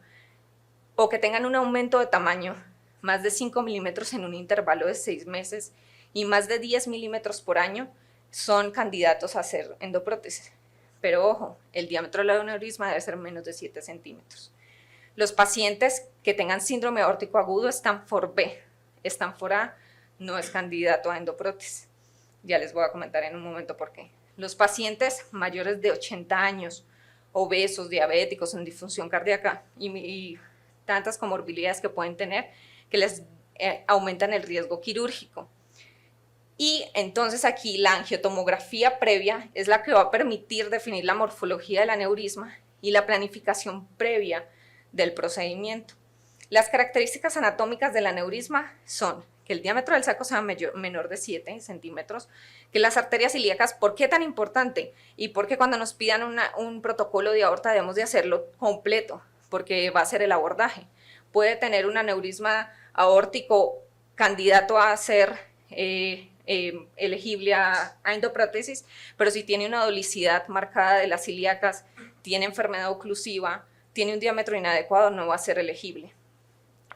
S4: o que tengan un aumento de tamaño más de 5 milímetros en un intervalo de 6 meses y más de 10 milímetros por año son candidatos a hacer endoprótesis. Pero ojo, el diámetro del aneurisma debe ser menos de 7 centímetros. Los pacientes que tengan síndrome aórtico agudo Stanford B, Stanford A no es candidato a endoprótesis. Ya les voy a comentar en un momento por qué. Los pacientes mayores de 80 años, obesos, diabéticos, en disfunción cardíaca y tantas comorbilidades que pueden tener que les aumentan el riesgo quirúrgico. Y entonces aquí la angiotomografía previa es la que va a permitir definir la morfología del aneurisma y la planificación previa del procedimiento. Las características anatómicas del aneurisma son que el diámetro del saco sea menor de 7 centímetros, que las arterias ilíacas, ¿por qué tan importante? Y porque cuando nos pidan un protocolo de aorta debemos de hacerlo completo, porque va a ser el abordaje. Puede tener un aneurisma aórtico candidato a ser elegible a endoprótesis, pero si tiene una dolicidad marcada de las ilíacas, tiene enfermedad oclusiva, tiene un diámetro inadecuado, no va a ser elegible.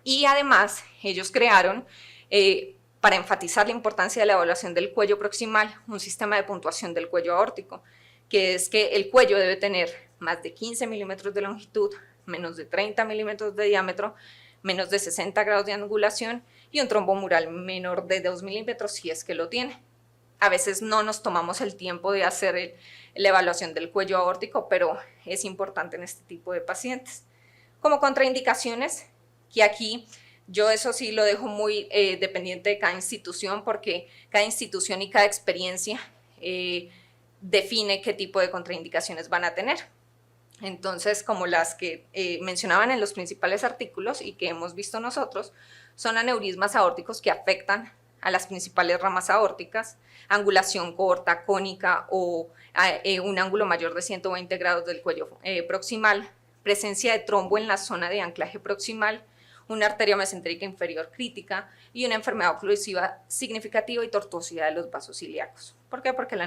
S4: Y además, ellos crearon, para enfatizar la importancia de la evaluación del cuello proximal, un sistema de puntuación del cuello aórtico, que es que el cuello debe tener más de 15 milímetros de longitud, menos de 30 milímetros de diámetro, menos de 60 grados de angulación y un trombo mural menor de 2 milímetros si es que lo tiene. A veces no nos tomamos el tiempo de hacer la evaluación del cuello aórtico, pero es importante en este tipo de pacientes. Como contraindicaciones, que aquí yo eso sí lo dejo muy dependiente de cada institución, porque cada institución y cada experiencia define qué tipo de contraindicaciones van a tener. Entonces, como las que mencionaban en los principales artículos y que hemos visto nosotros, son aneurismas aórticos que afectan a las principales ramas aórticas, angulación corta, cónica o un ángulo mayor de 120 grados del cuello proximal, presencia de trombo en la zona de anclaje proximal, una arteria mesentérica inferior crítica y una enfermedad oclusiva significativa y tortuosidad de los vasos ilíacos. ¿Por qué? Porque la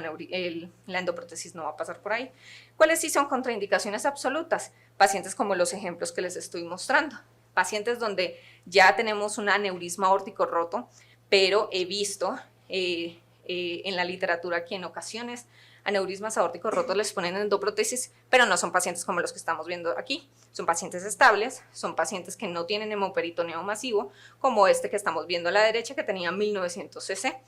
S4: endoprótesis no va a pasar por ahí. ¿Cuáles sí son contraindicaciones absolutas? Pacientes como los ejemplos que les estoy mostrando. Pacientes donde ya tenemos un aneurisma aórtico roto, pero he visto en la literatura que en ocasiones aneurismas aórticos rotos les ponen endoprótesis, pero no son pacientes como los que estamos viendo aquí. Son pacientes estables, son pacientes que no tienen hemoperitoneo masivo, como este que estamos viendo a la derecha, que tenía 1900 cc.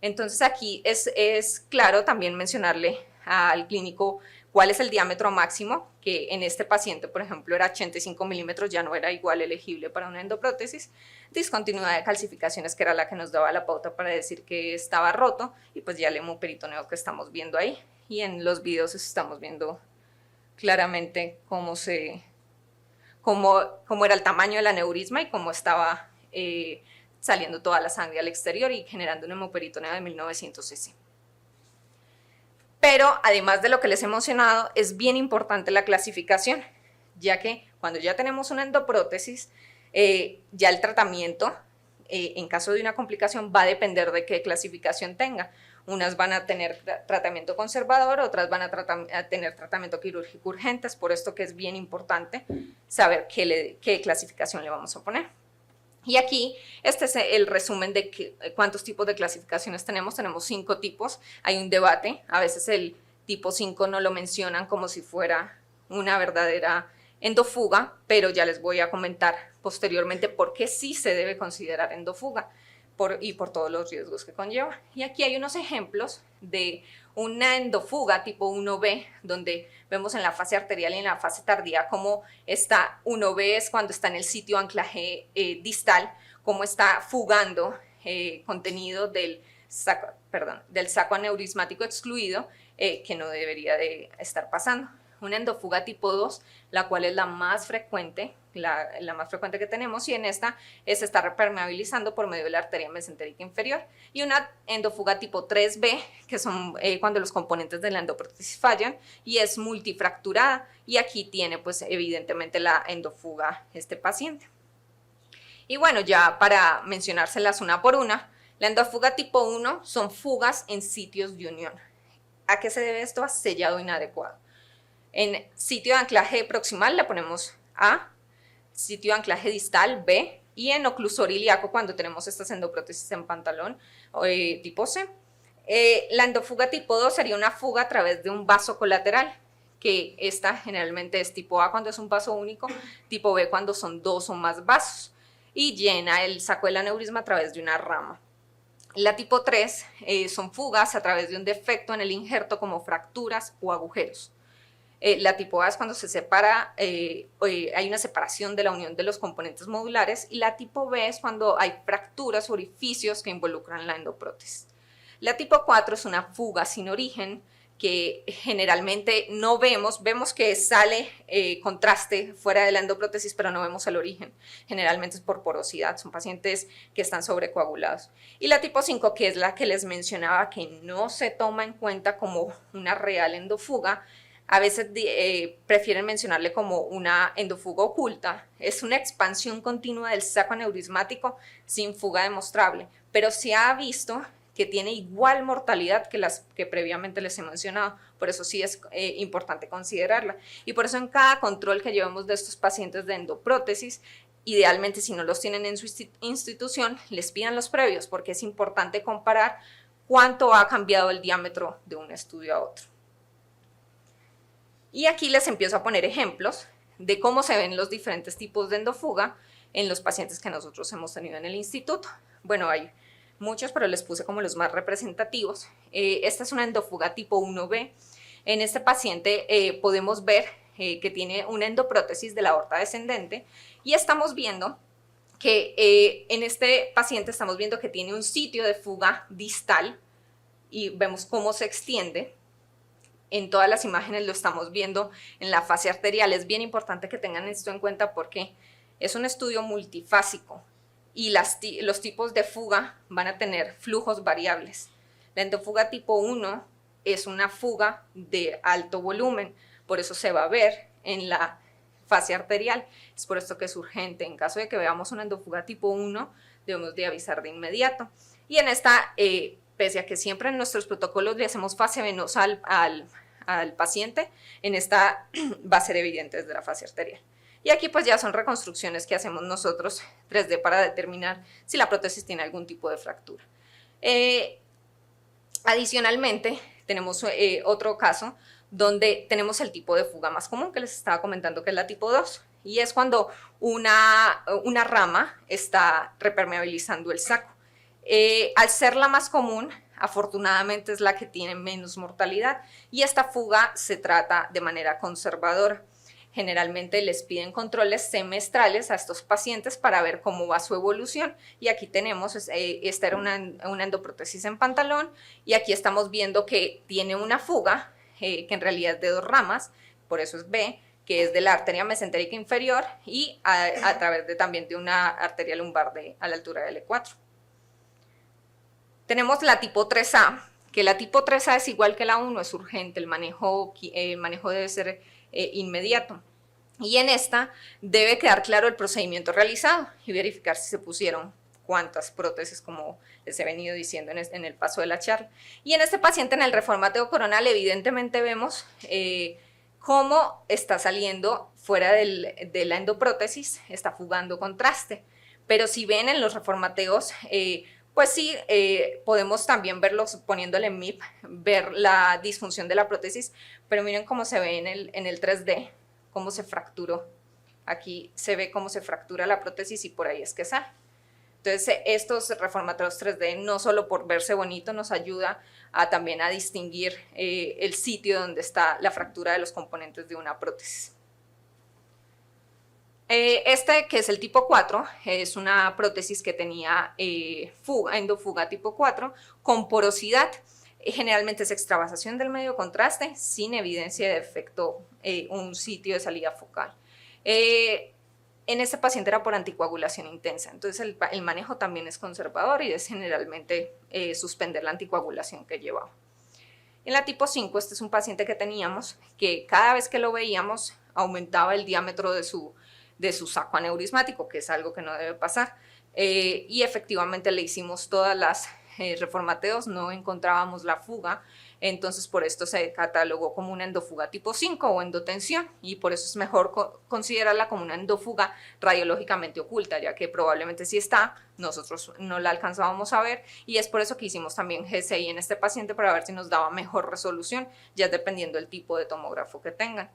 S4: Entonces aquí es claro también mencionarle al clínico cuál es el diámetro máximo, que en este paciente, por ejemplo, era 85 milímetros, ya no era igual elegible para una endoprótesis. Discontinuidad de calcificaciones, que era la que nos daba la pauta para decir que estaba roto, y pues ya el hemoperitoneo que estamos viendo ahí. Y en los videos estamos viendo claramente cómo era el tamaño del aneurisma y cómo estaba saliendo toda la sangre al exterior y generando un hemoperitoneo de 1900 cc. Pero además de lo que les he mencionado, es bien importante la clasificación, ya que cuando ya tenemos una endoprótesis, ya el tratamiento, en caso de una complicación, va a depender de qué clasificación tenga. Unas van a tener tratamiento conservador, otras van a tener tratamiento quirúrgico urgente. Es por esto que es bien importante saber qué clasificación le vamos a poner. Y aquí, este es el resumen de cuántos tipos de clasificaciones tenemos. Tenemos 5 tipos. Hay un debate. A veces el tipo 5 no lo mencionan como si fuera una verdadera endofuga, pero ya les voy a comentar posteriormente por qué sí se debe considerar endofuga y por todos los riesgos que conlleva. Y aquí hay unos ejemplos de una endofuga tipo 1B, donde vemos en la fase arterial y en la fase tardía cómo está 1B es cuando está en el sitio anclaje distal, cómo está fugando contenido del saco aneurismático excluido, que no debería de estar pasando. Una endofuga tipo 2, la cual es la más frecuente, la más frecuente que tenemos, y en esta se está repermeabilizando por medio de la arteria mesentérica inferior. Y una endofuga tipo 3B, que son cuando los componentes de la endoprótesis fallan, y es multifracturada, y aquí tiene pues evidentemente la endofuga este paciente. Y bueno, ya para mencionárselas una por una, La endofuga tipo 1 son fugas en sitios de unión. ¿A qué se debe esto? A sellado inadecuado. En sitio de anclaje proximal le ponemos A, sitio de anclaje distal B, y en oclusor ilíaco, cuando tenemos estas endoprótesis en pantalón tipo C. La endofuga tipo 2 sería una fuga a través de un vaso colateral, que esta generalmente es tipo A cuando es un vaso único, tipo B cuando son 2 o más vasos, y llena el saco del aneurisma a través de una rama. La tipo 3 son fugas a través de un defecto en el injerto como fracturas o agujeros. La tipo A es cuando se separa, hay una separación de la unión de los componentes modulares, y la tipo B es cuando hay fracturas o orificios que involucran la endoprótesis. La tipo 4 es una fuga sin origen, que generalmente no vemos que sale contraste fuera de la endoprótesis, pero no vemos el origen. Generalmente es por porosidad, son pacientes que están sobrecoagulados. Y la tipo 5, que es la que les mencionaba, que no se toma en cuenta como una real endofuga, a veces prefieren mencionarle como una endofuga oculta. Es una expansión continua del saco aneurismático sin fuga demostrable, pero se ha visto que tiene igual mortalidad que las que previamente les he mencionado. Por eso sí es importante considerarla. Y por eso en cada control que llevemos de estos pacientes de endoprótesis, idealmente si no los tienen en su institución, les pidan los previos, porque es importante comparar cuánto ha cambiado el diámetro de un estudio a otro. Y aquí les empiezo a poner ejemplos de cómo se ven los diferentes tipos de endofuga en los pacientes que nosotros hemos tenido en el instituto. Bueno, hay muchos, pero les puse como los más representativos. Esta es una endofuga tipo 1B. En este paciente podemos ver que tiene una endoprótesis de la aorta descendente, y estamos viendo que en este paciente estamos viendo que tiene un sitio de fuga distal, y vemos cómo se extiende. En todas las imágenes lo estamos viendo en la fase arterial. Es bien importante que tengan esto en cuenta porque es un estudio multifásico y los tipos de fuga van a tener flujos variables. La endofuga tipo 1 es una fuga de alto volumen, por eso se va a ver en la fase arterial. Es por esto que es urgente. En caso de que veamos una endofuga tipo 1, debemos de avisar de inmediato. Y en esta, pese a que siempre en nuestros protocolos le hacemos fase venosa al paciente, en esta va a ser evidente desde la fase arterial. Y aquí pues ya son reconstrucciones que hacemos nosotros 3D para determinar si la prótesis tiene algún tipo de fractura. Adicionalmente, tenemos otro caso donde tenemos el tipo de fuga más común que les estaba comentando, que es la tipo 2, y es cuando una rama está repermeabilizando el saco. Al ser la más común, afortunadamente es la que tiene menos mortalidad, y esta fuga se trata de manera conservadora. Generalmente les piden controles semestrales a estos pacientes para ver cómo va su evolución, y aquí tenemos, esta era una endoprótesis en pantalón, y aquí estamos viendo que tiene una fuga que en realidad es de 2 ramas, por eso es B, que es de la arteria mesentérica inferior y a través también de una arteria lumbar a la altura del E4. Tenemos la tipo 3A, que la tipo 3A es igual que la 1, es urgente, el manejo debe ser inmediato. Y en esta debe quedar claro el procedimiento realizado y verificar si se pusieron cuántas prótesis, como les he venido diciendo en el paso de la charla. Y en este paciente, en el reformateo coronal, evidentemente vemos cómo está saliendo fuera de la endoprótesis, está fugando contraste. Pero si ven en los reformateos, pues sí, podemos también verlos poniéndole MIP, ver la disfunción de la prótesis, pero miren cómo se ve en el 3D, cómo se fracturó. Aquí se ve cómo se fractura la prótesis y por ahí es que sale. Entonces, estos reformateos 3D, no solo por verse bonito, nos ayuda también a distinguir el sitio donde está la fractura de los componentes de una prótesis. Este, que es el tipo 4, es una prótesis que tenía endofuga tipo 4 con porosidad. Generalmente es extravasación del medio contraste sin evidencia de defecto, un sitio de salida focal. En este paciente era por anticoagulación intensa, entonces el manejo también es conservador y es generalmente suspender la anticoagulación que llevaba. En la tipo 5, este es un paciente que teníamos que cada vez que lo veíamos aumentaba el diámetro de su saco aneurismático, que es algo que no debe pasar. y efectivamente le hicimos todas las reformateos, no encontrábamos la fuga, entonces por esto se catalogó como una endofuga tipo 5 o endotensión, y por eso es mejor considerarla como una endofuga radiológicamente oculta, ya que probablemente sí está, nosotros no la alcanzábamos a ver, y es por eso que hicimos también GCI en este paciente para ver si nos daba mejor resolución, ya dependiendo del tipo de tomógrafo que tengan.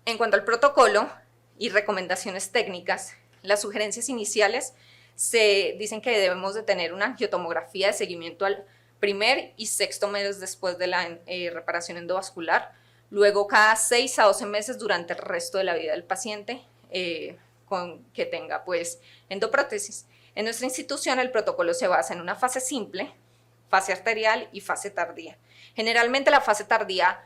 S4: En cuanto al protocolo y recomendaciones técnicas, las sugerencias iniciales se dicen que debemos de tener una angiotomografía de seguimiento al primer y sexto mes después de la reparación endovascular, luego cada 6 a 12 meses durante el resto de la vida del paciente que tenga pues endoprótesis. En nuestra institución el protocolo se basa en una fase simple, fase arterial y fase tardía. Generalmente la fase tardía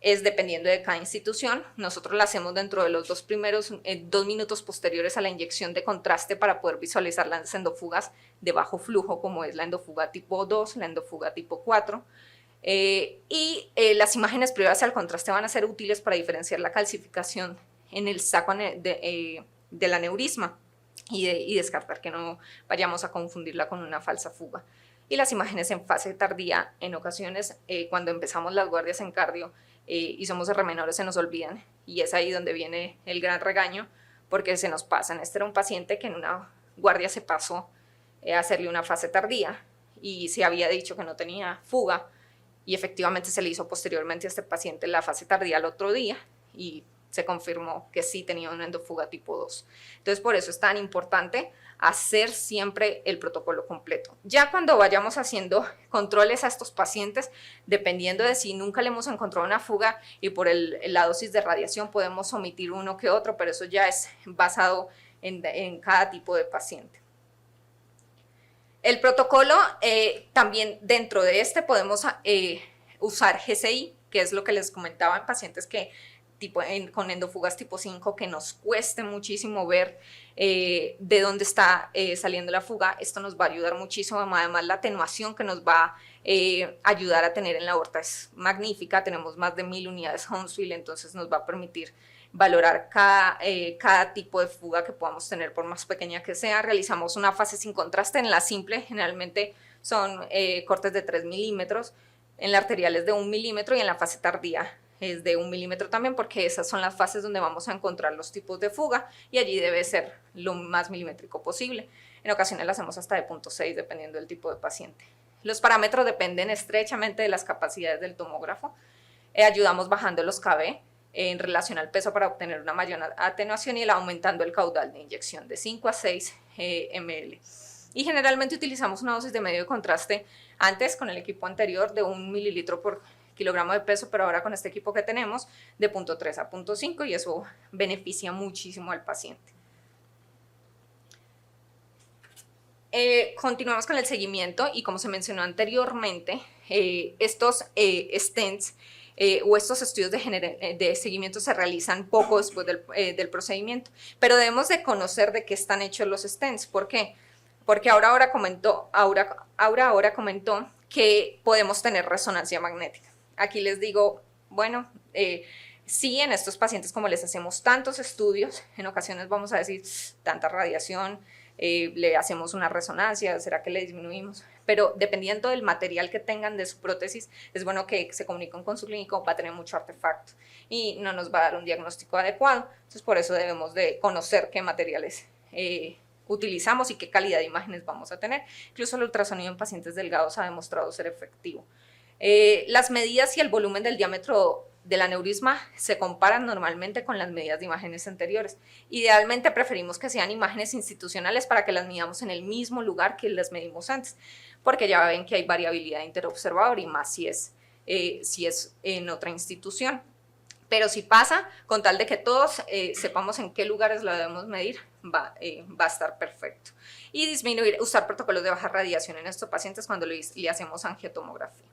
S4: es dependiendo de cada institución. Nosotros la hacemos dentro de los 2 minutos posteriores a la inyección de contraste para poder visualizar las endofugas de bajo flujo, como es la endofuga tipo 2, la endofuga tipo 4. Las imágenes previas al contraste van a ser útiles para diferenciar la calcificación en el saco del aneurisma y descartar que no vayamos a confundirla con una falsa fuga. Y las imágenes en fase tardía, en ocasiones, cuando empezamos las guardias en cardio, y somos R menores, se nos olvidan, y es ahí donde viene el gran regaño, porque se nos pasan. Este era un paciente que en una guardia se pasó a hacerle una fase tardía y se había dicho que no tenía fuga, y efectivamente se le hizo posteriormente a este paciente la fase tardía al otro día y se confirmó que sí tenía una endofuga tipo 2. Entonces, por eso es tan importante hacer siempre el protocolo completo. Ya cuando vayamos haciendo controles a estos pacientes, dependiendo de si nunca le hemos encontrado una fuga y por la dosis de radiación podemos omitir uno que otro, pero eso ya es basado en cada tipo de paciente. El protocolo, también dentro de este podemos usar GCI, que es lo que les comentaba en pacientes que con endofugas tipo 5, que nos cueste muchísimo ver de dónde está saliendo la fuga. Esto nos va a ayudar muchísimo, además la atenuación que nos va a ayudar a tener en la aorta es magnífica, tenemos más de 1000 unidades Hounsfield, entonces nos va a permitir valorar cada tipo de fuga que podamos tener, por más pequeña que sea. Realizamos una fase sin contraste. En la simple generalmente son cortes de 3 milímetros, en la arterial es de 1 milímetro y en la fase tardía es de 1 milímetro también, porque esas son las fases donde vamos a encontrar los tipos de fuga y allí debe ser lo más milimétrico posible. En ocasiones lo hacemos hasta de 0.6 dependiendo del tipo de paciente. Los parámetros dependen estrechamente de las capacidades del tomógrafo. Ayudamos bajando los KB en relación al peso para obtener una mayor atenuación y aumentando el caudal de inyección de 5 a 6 ml. Y generalmente utilizamos una dosis de medio de contraste antes con el equipo anterior de 1 mililitro por kilogramo de peso, pero ahora con este equipo que tenemos de 0.3 a 0.5 y eso beneficia muchísimo al paciente. Continuamos con el seguimiento y como se mencionó anteriormente, estos stents o estos estudios de seguimiento se realizan poco después del procedimiento, pero debemos de conocer de qué están hechos los stents. ¿Por qué? Porque Aura comentó que podemos tener resonancia magnética. Aquí les digo, bueno, sí, en estos pacientes como les hacemos tantos estudios, en ocasiones vamos a decir tanta radiación, le hacemos una resonancia, ¿será que le disminuimos? Pero dependiendo del material que tengan de su prótesis, es bueno que se comuniquen con su clínico, va a tener mucho artefacto y no nos va a dar un diagnóstico adecuado. Entonces, por eso debemos de conocer qué materiales utilizamos y qué calidad de imágenes vamos a tener. Incluso el ultrasonido en pacientes delgados ha demostrado ser efectivo. Las medidas y el volumen del diámetro del aneurisma se comparan normalmente con las medidas de imágenes anteriores. Idealmente preferimos que sean imágenes institucionales para que las midamos en el mismo lugar que las medimos antes, porque ya ven que hay variabilidad interobservador y más si es en otra institución. Pero si pasa, con tal de que todos sepamos en qué lugares la debemos medir, va a estar perfecto. Y usar protocolos de baja radiación en estos pacientes cuando le hacemos angiotomografía.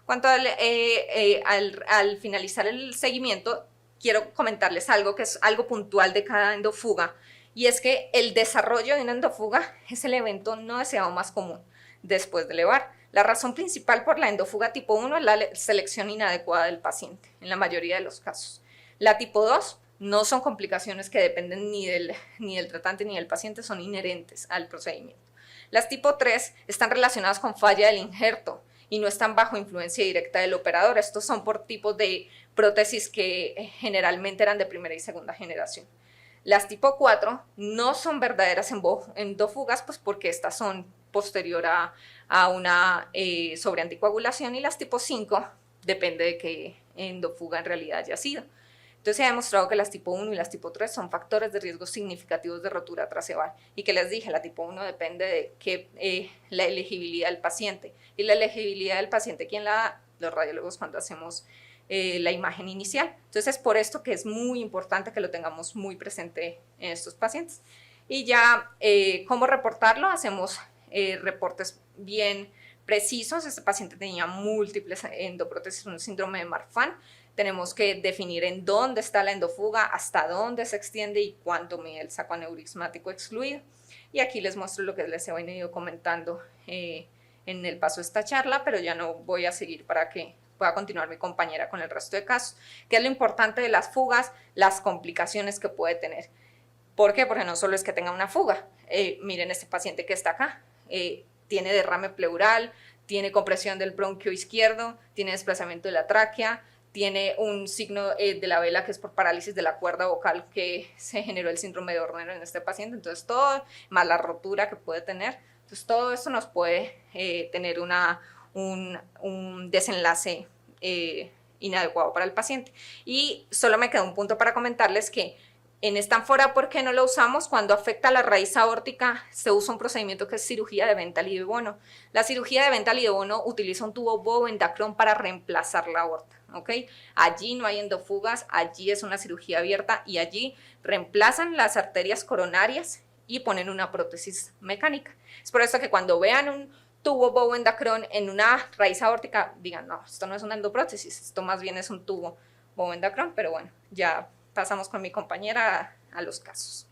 S4: Cuanto al finalizar el seguimiento, quiero comentarles algo que es algo puntual de cada endofuga, y es que el desarrollo de una endofuga es el evento no deseado más común después de elevar. La razón principal por la endofuga tipo 1 es la selección inadecuada del paciente, en la mayoría de los casos. La tipo 2 no son complicaciones que dependen ni del tratante ni del paciente, son inherentes al procedimiento. Las tipo 3 están relacionadas con falla del injerto y no están bajo influencia directa del operador. Estos son por tipos de prótesis que generalmente eran de primera y segunda generación. Las tipo 4 no son verdaderas endofugas, pues porque estas son posterior a una sobreanticoagulación, y las tipo 5 depende de qué endofuga en realidad haya sido. Entonces se ha demostrado que las tipo 1 y las tipo 3 son factores de riesgo significativos de rotura traseval, y que les dije, la tipo 1 depende de la elegibilidad del paciente, y la elegibilidad del paciente, ¿quién la da? Los radiólogos cuando hacemos la imagen inicial. Entonces es por esto que es muy importante que lo tengamos muy presente en estos pacientes. Y ya, ¿cómo reportarlo? Hacemos reportes bien precisos. Este paciente tenía múltiples endoprótesis, un síndrome de Marfan. Tenemos que definir en dónde está la endofuga, hasta dónde se extiende y cuánto mide el saco aneurismático excluido. Y aquí les muestro lo que les he venido comentando en el paso de esta charla, pero ya no voy a seguir para que pueda continuar mi compañera con el resto de casos. ¿Qué es lo importante de las fugas? Las complicaciones que puede tener. ¿Por qué? Porque no solo es que tenga una fuga. Miren este paciente que está acá. Tiene derrame pleural, tiene compresión del bronquio izquierdo, tiene desplazamiento de la tráquea, tiene un signo de la vela que es por parálisis de la cuerda vocal, que se generó el síndrome de Horner en este paciente. Entonces todo, más la rotura que puede tener, entonces todo esto nos puede tener un desenlace inadecuado para el paciente. Y solo me queda un punto para comentarles que en esta ánfora, ¿por qué no lo usamos? Cuando afecta la raíz aórtica, se usa un procedimiento que es cirugía de Bentall y de Bono. La cirugía de Bentall y de Bono utiliza un tubo Bowendacron para reemplazar la aorta, ¿ok? Allí no hay endofugas, allí es una cirugía abierta, y allí reemplazan las arterias coronarias y ponen una prótesis mecánica. Es por eso que cuando vean un tubo Bowendacron en una raíz aórtica, digan, no, esto no es una endoprótesis, esto más bien es un tubo Bowendacron. Pero bueno, ya pasamos con mi compañera a los casos.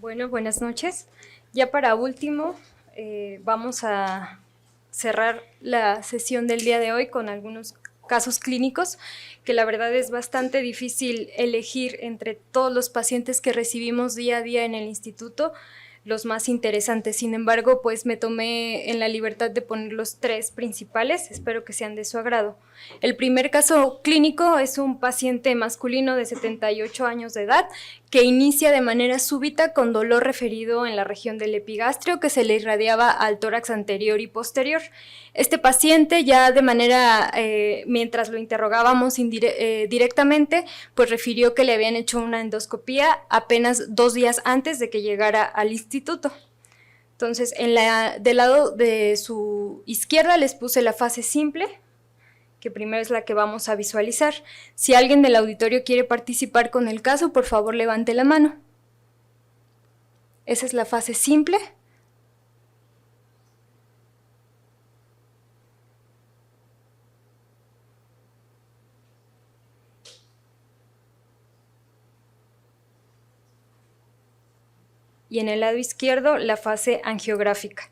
S5: Bueno, buenas noches. Ya para último, vamos a cerrar la sesión del día de hoy con algunos casos clínicos, que la verdad es bastante difícil elegir entre todos los pacientes que recibimos día a día en el instituto los más interesantes. Sin embargo, pues me tomé en la libertad de poner los 3 principales, espero que sean de su agrado. El primer caso clínico es un paciente masculino de 78 años de edad que inicia de manera súbita con dolor referido en la región del epigastrio que se le irradiaba al tórax anterior y posterior. Este paciente ya de manera, mientras lo interrogábamos directamente, pues refirió que le habían hecho una endoscopía apenas 2 días antes de que llegara al instituto. Entonces, del lado de su izquierda les puse la fase simple, que primero es la que vamos a visualizar. Si alguien del auditorio quiere participar con el caso, por favor levante la mano. Esa es la fase simple. Y en el lado izquierdo, la fase angiográfica.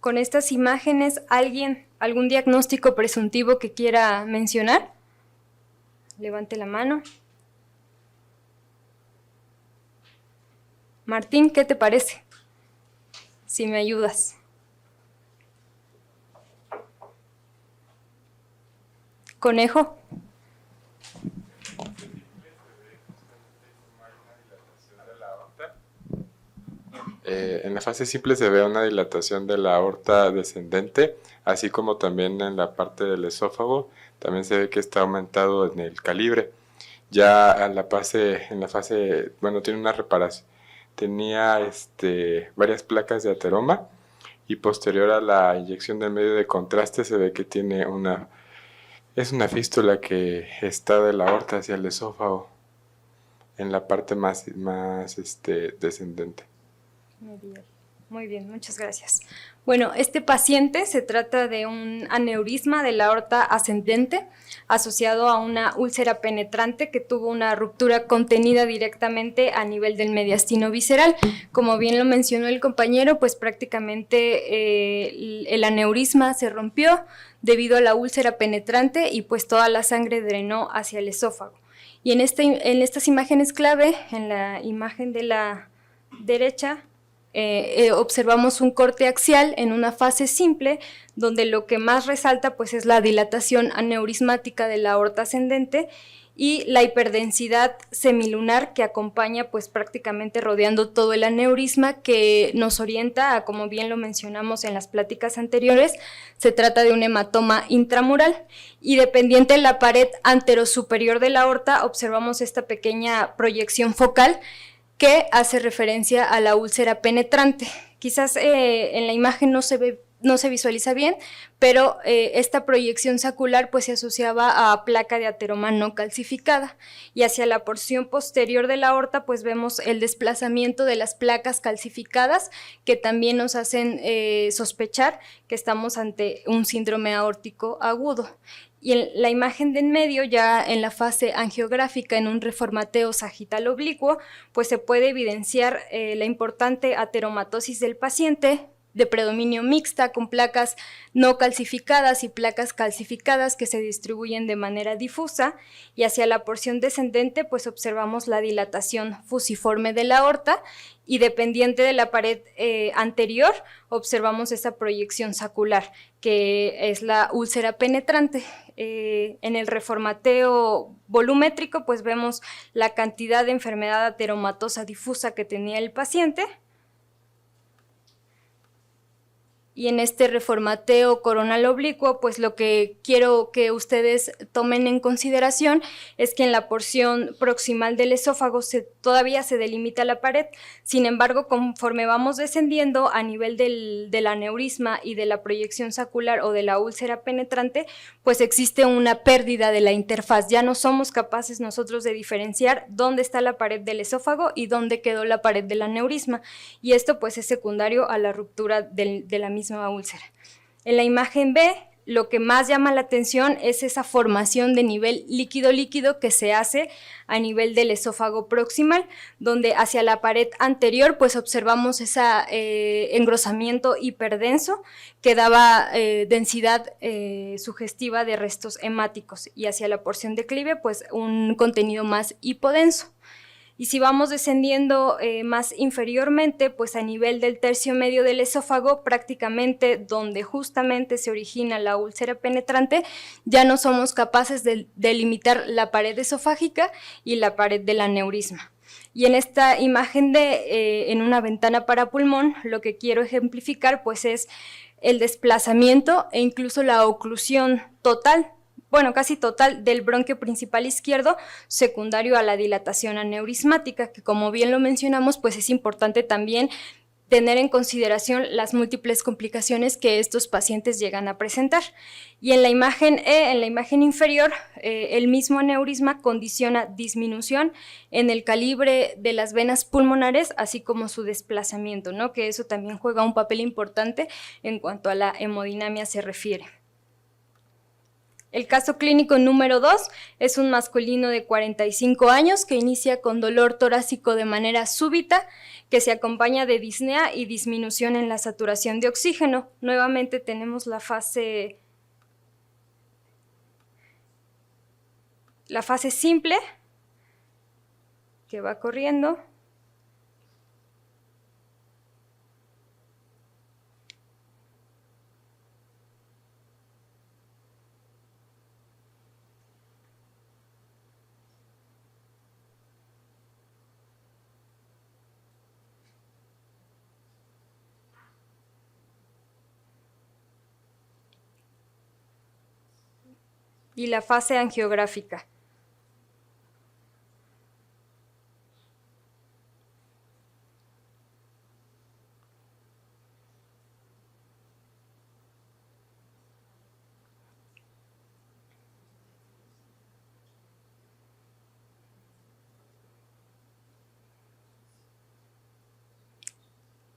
S5: Con estas imágenes, algún diagnóstico presuntivo que quiera mencionar? Levante la mano. Martín, ¿qué te parece? Si me ayudas. Conejo.
S6: En la fase simple se ve una dilatación de la aorta descendente así como también en la parte del esófago, también se ve que está aumentado en el calibre. Ya en la fase, bueno, tiene una reparación, tenía varias placas de ateroma, y posterior a la inyección del medio de contraste se ve que tiene es una fístula que está de la aorta hacia el esófago, en la parte más descendente.
S5: Muy bien, muchas gracias. Bueno, este paciente se trata de un aneurisma de la aorta ascendente asociado a una úlcera penetrante que tuvo una ruptura contenida directamente a nivel del mediastino visceral. Como bien lo mencionó el compañero, pues prácticamente el aneurisma se rompió debido a la úlcera penetrante y pues toda la sangre drenó hacia el esófago. Y en estas imágenes clave, en la imagen de la derecha, observamos un corte axial en una fase simple, donde lo que más resalta pues es la dilatación aneurismática de la aorta ascendente y la hiperdensidad semilunar que acompaña pues prácticamente rodeando todo el aneurisma, que nos orienta a, como bien lo mencionamos en las pláticas anteriores, se trata de un hematoma intramural, y dependiente de la pared anterosuperior de la aorta observamos esta pequeña proyección focal que hace referencia a la úlcera penetrante. Quizás en la imagen no se visualiza bien, pero esta proyección sacular pues se asociaba a placa de ateroma no calcificada, y hacia la porción posterior de la aorta pues vemos el desplazamiento de las placas calcificadas, que también nos hacen sospechar que estamos ante un síndrome aórtico agudo. Y en la imagen de en medio, ya en la fase angiográfica, en un reformateo sagital oblicuo, pues se puede evidenciar la importante ateromatosis del paciente, de predominio mixta, con placas no calcificadas y placas calcificadas que se distribuyen de manera difusa, y hacia la porción descendente pues observamos la dilatación fusiforme de la aorta, y dependiente de la pared anterior observamos esa proyección sacular, que es la úlcera penetrante. En el reformateo volumétrico pues vemos la cantidad de enfermedad ateromatosa difusa que tenía el paciente. Y en este reformateo coronal oblicuo, pues lo que quiero que ustedes tomen en consideración es que en la porción proximal del esófago todavía se delimita la pared. Sin embargo, conforme vamos descendiendo a nivel del aneurisma y de la proyección sacular o de la úlcera penetrante, pues existe una pérdida de la interfaz. Ya no somos capaces nosotros de diferenciar dónde está la pared del esófago y dónde quedó la pared del aneurisma, y esto pues es secundario a la ruptura de la misma úlcera. En la imagen B, lo que más llama la atención es esa formación de nivel líquido-líquido que se hace a nivel del esófago proximal, donde hacia la pared anterior pues observamos ese engrosamiento hiperdenso que daba densidad sugestiva de restos hemáticos, y hacia la porción declive pues un contenido más hipodenso. Y si vamos descendiendo más inferiormente, pues a nivel del tercio medio del esófago, prácticamente donde justamente se origina la úlcera penetrante, ya no somos capaces de delimitar la pared esofágica y la pared del aneurisma. Y en esta imagen en una ventana para pulmón, lo que quiero ejemplificar pues es el desplazamiento e incluso la oclusión total, bueno, casi total, del bronquio principal izquierdo, secundario a la dilatación aneurismática, que como bien lo mencionamos, pues es importante también tener en consideración las múltiples complicaciones que estos pacientes llegan a presentar. Y en la imagen E, en la imagen inferior, el mismo aneurisma condiciona disminución en el calibre de las venas pulmonares, así como su desplazamiento, ¿no? Que eso también juega un papel importante en cuanto a la hemodinamia se refiere. El caso clínico número 2 es un masculino de 45 años que inicia con dolor torácico de manera súbita, que se acompaña de disnea y disminución en la saturación de oxígeno. Nuevamente tenemos la fase simple que va corriendo. y la fase angiográfica.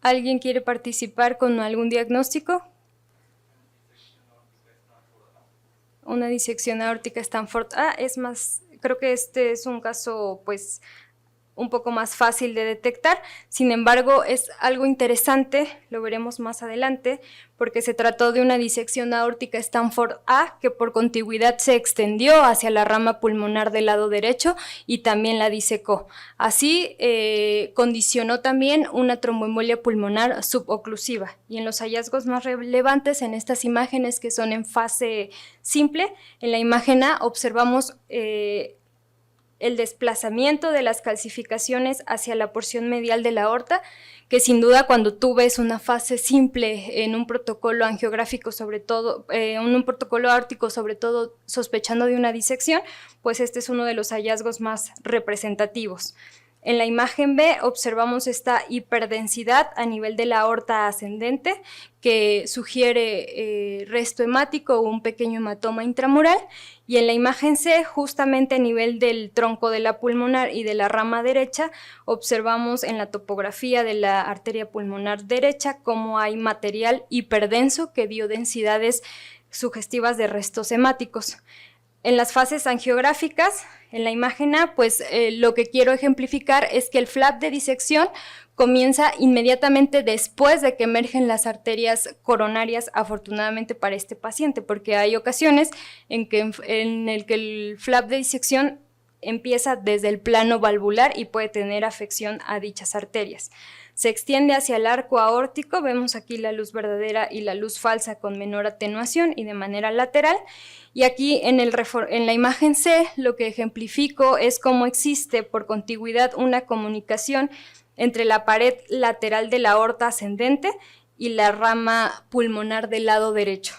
S5: ¿Alguien quiere participar con algún diagnóstico? Una disección aórtica Stanford A es más, creo que este es un caso pues un poco más fácil de detectar, sin embargo es algo interesante, lo veremos más adelante, porque se trató de una disección aórtica Stanford A que por contigüidad se extendió hacia la rama pulmonar del lado derecho y también la disecó. Así condicionó también una tromboembolia pulmonar suboclusiva, y en los hallazgos más relevantes en estas imágenes que son en fase simple, en la imagen A observamos el desplazamiento de las calcificaciones hacia la porción medial de la aorta, que sin duda cuando tú ves una fase simple en un protocolo angiográfico, sobre todo, en un protocolo aórtico, sobre todo sospechando de una disección, pues este es uno de los hallazgos más representativos. En la imagen B observamos esta hiperdensidad a nivel de la aorta ascendente que sugiere resto hemático o un pequeño hematoma intramural, y en la imagen C, justamente a nivel del tronco de la pulmonar y de la rama derecha, observamos en la topografía de la arteria pulmonar derecha cómo hay material hiperdenso que dio densidades sugestivas de restos hemáticos. En las fases angiográficas, en la imagen A, pues lo que quiero ejemplificar es que el flap de disección comienza inmediatamente después de que emergen las arterias coronarias, afortunadamente para este paciente, porque hay ocasiones en el que el flap de disección empieza desde el plano valvular y puede tener afección a dichas arterias. Se extiende hacia el arco aórtico, vemos aquí la luz verdadera y la luz falsa con menor atenuación y de manera lateral, y aquí en la imagen C lo que ejemplifico es cómo existe por contigüidad una comunicación entre la pared lateral de la aorta ascendente y la rama pulmonar del lado derecho.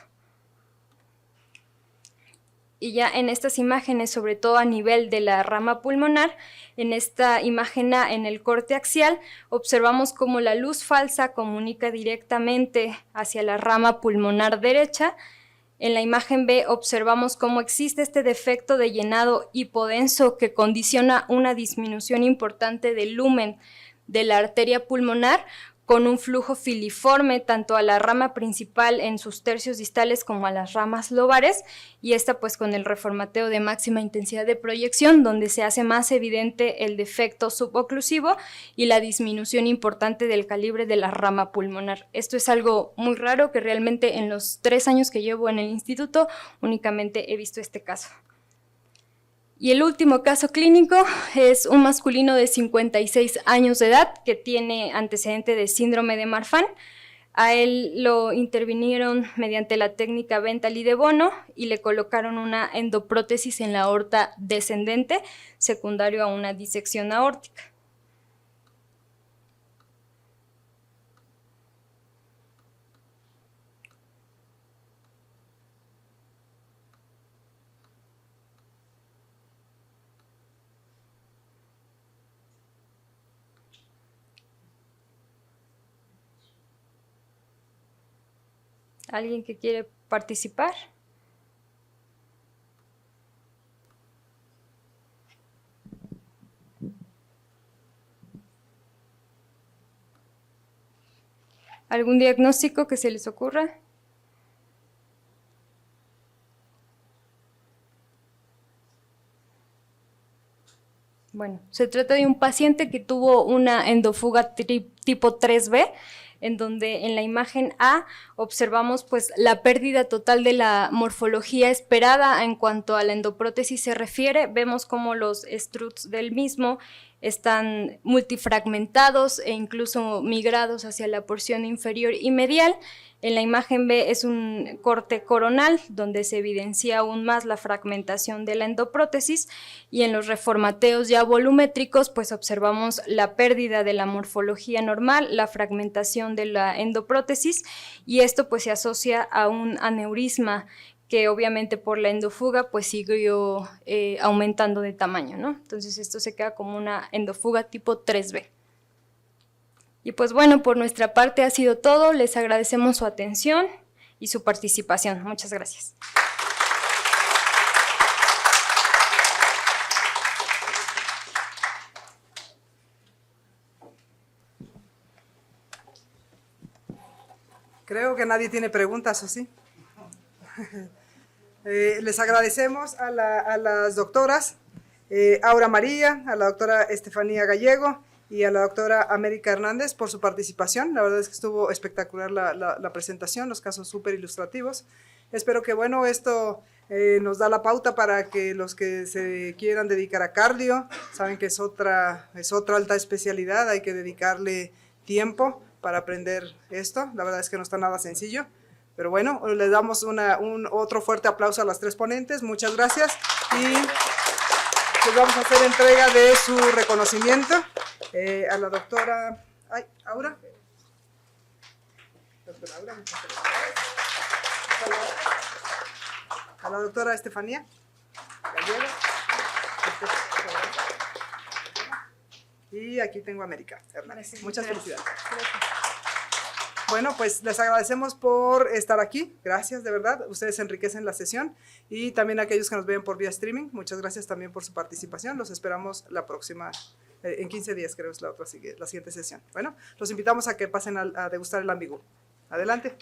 S5: Y ya en estas imágenes, sobre todo a nivel de la rama pulmonar, en esta imagen A, en el corte axial, observamos cómo la luz falsa comunica directamente hacia la rama pulmonar derecha. En la imagen B observamos cómo existe este defecto de llenado hipodenso que condiciona una disminución importante del lumen de la arteria pulmonar, con un flujo filiforme tanto a la rama principal en sus tercios distales como a las ramas lobares, y esta pues con el reformateo de máxima intensidad de proyección, donde se hace más evidente el defecto suboclusivo y la disminución importante del calibre de la rama pulmonar. Esto es algo muy raro que realmente en los 3 años que llevo en el instituto únicamente he visto este caso. Y el último caso clínico es un masculino de 56 años de edad que tiene antecedente de síndrome de Marfan. A él lo intervinieron mediante la técnica Ventali de Bono y le colocaron una endoprótesis en la aorta descendente, secundario a una disección aórtica. ¿Alguien que quiere participar? ¿Algún diagnóstico que se les ocurra? Bueno, se trata de un paciente que tuvo una endofuga tipo 3B, en donde en la imagen A observamos pues la pérdida total de la morfología esperada en cuanto a la endoprótesis se refiere. Vemos cómo los struts del mismo están multifragmentados e incluso migrados hacia la porción inferior y medial. En la imagen B es un corte coronal donde se evidencia aún más la fragmentación de la endoprótesis, y en los reformateos ya volumétricos pues observamos la pérdida de la morfología normal, la fragmentación de la endoprótesis, y esto pues se asocia a un aneurisma que obviamente por la endofuga pues siguió aumentando de tamaño, ¿no? Entonces esto se queda como una endofuga tipo 3B. Y pues bueno, por nuestra parte ha sido todo. Les agradecemos su atención y su participación. Muchas gracias.
S2: Creo que nadie tiene preguntas, ¿o sí? Les agradecemos a las doctoras Aura María, a la doctora Estefanía Gallego y a la doctora América Hernández por su participación. La verdad es que estuvo espectacular la presentación, los casos súper ilustrativos. Espero que, bueno, esto nos da la pauta para que los que se quieran dedicar a cardio, saben que es otra alta especialidad, hay que dedicarle tiempo para aprender esto. La verdad es que no está nada sencillo, pero bueno, les damos otro fuerte aplauso a las tres ponentes. Muchas gracias y les vamos a hacer entrega de su reconocimiento a la doctora Aura. Doctora Aura, muchas gracias. A la doctora Estefanía Gallego. Y aquí tengo a América Hernández. Muchas felicidades. Bueno, pues les agradecemos por estar aquí. Gracias, de verdad. Ustedes enriquecen la sesión. Y también a aquellos que nos ven por vía streaming, muchas gracias también por su participación. Los esperamos la próxima, en 15 días creo es la siguiente sesión. Bueno, los invitamos a que pasen a degustar el ambigú. Adelante.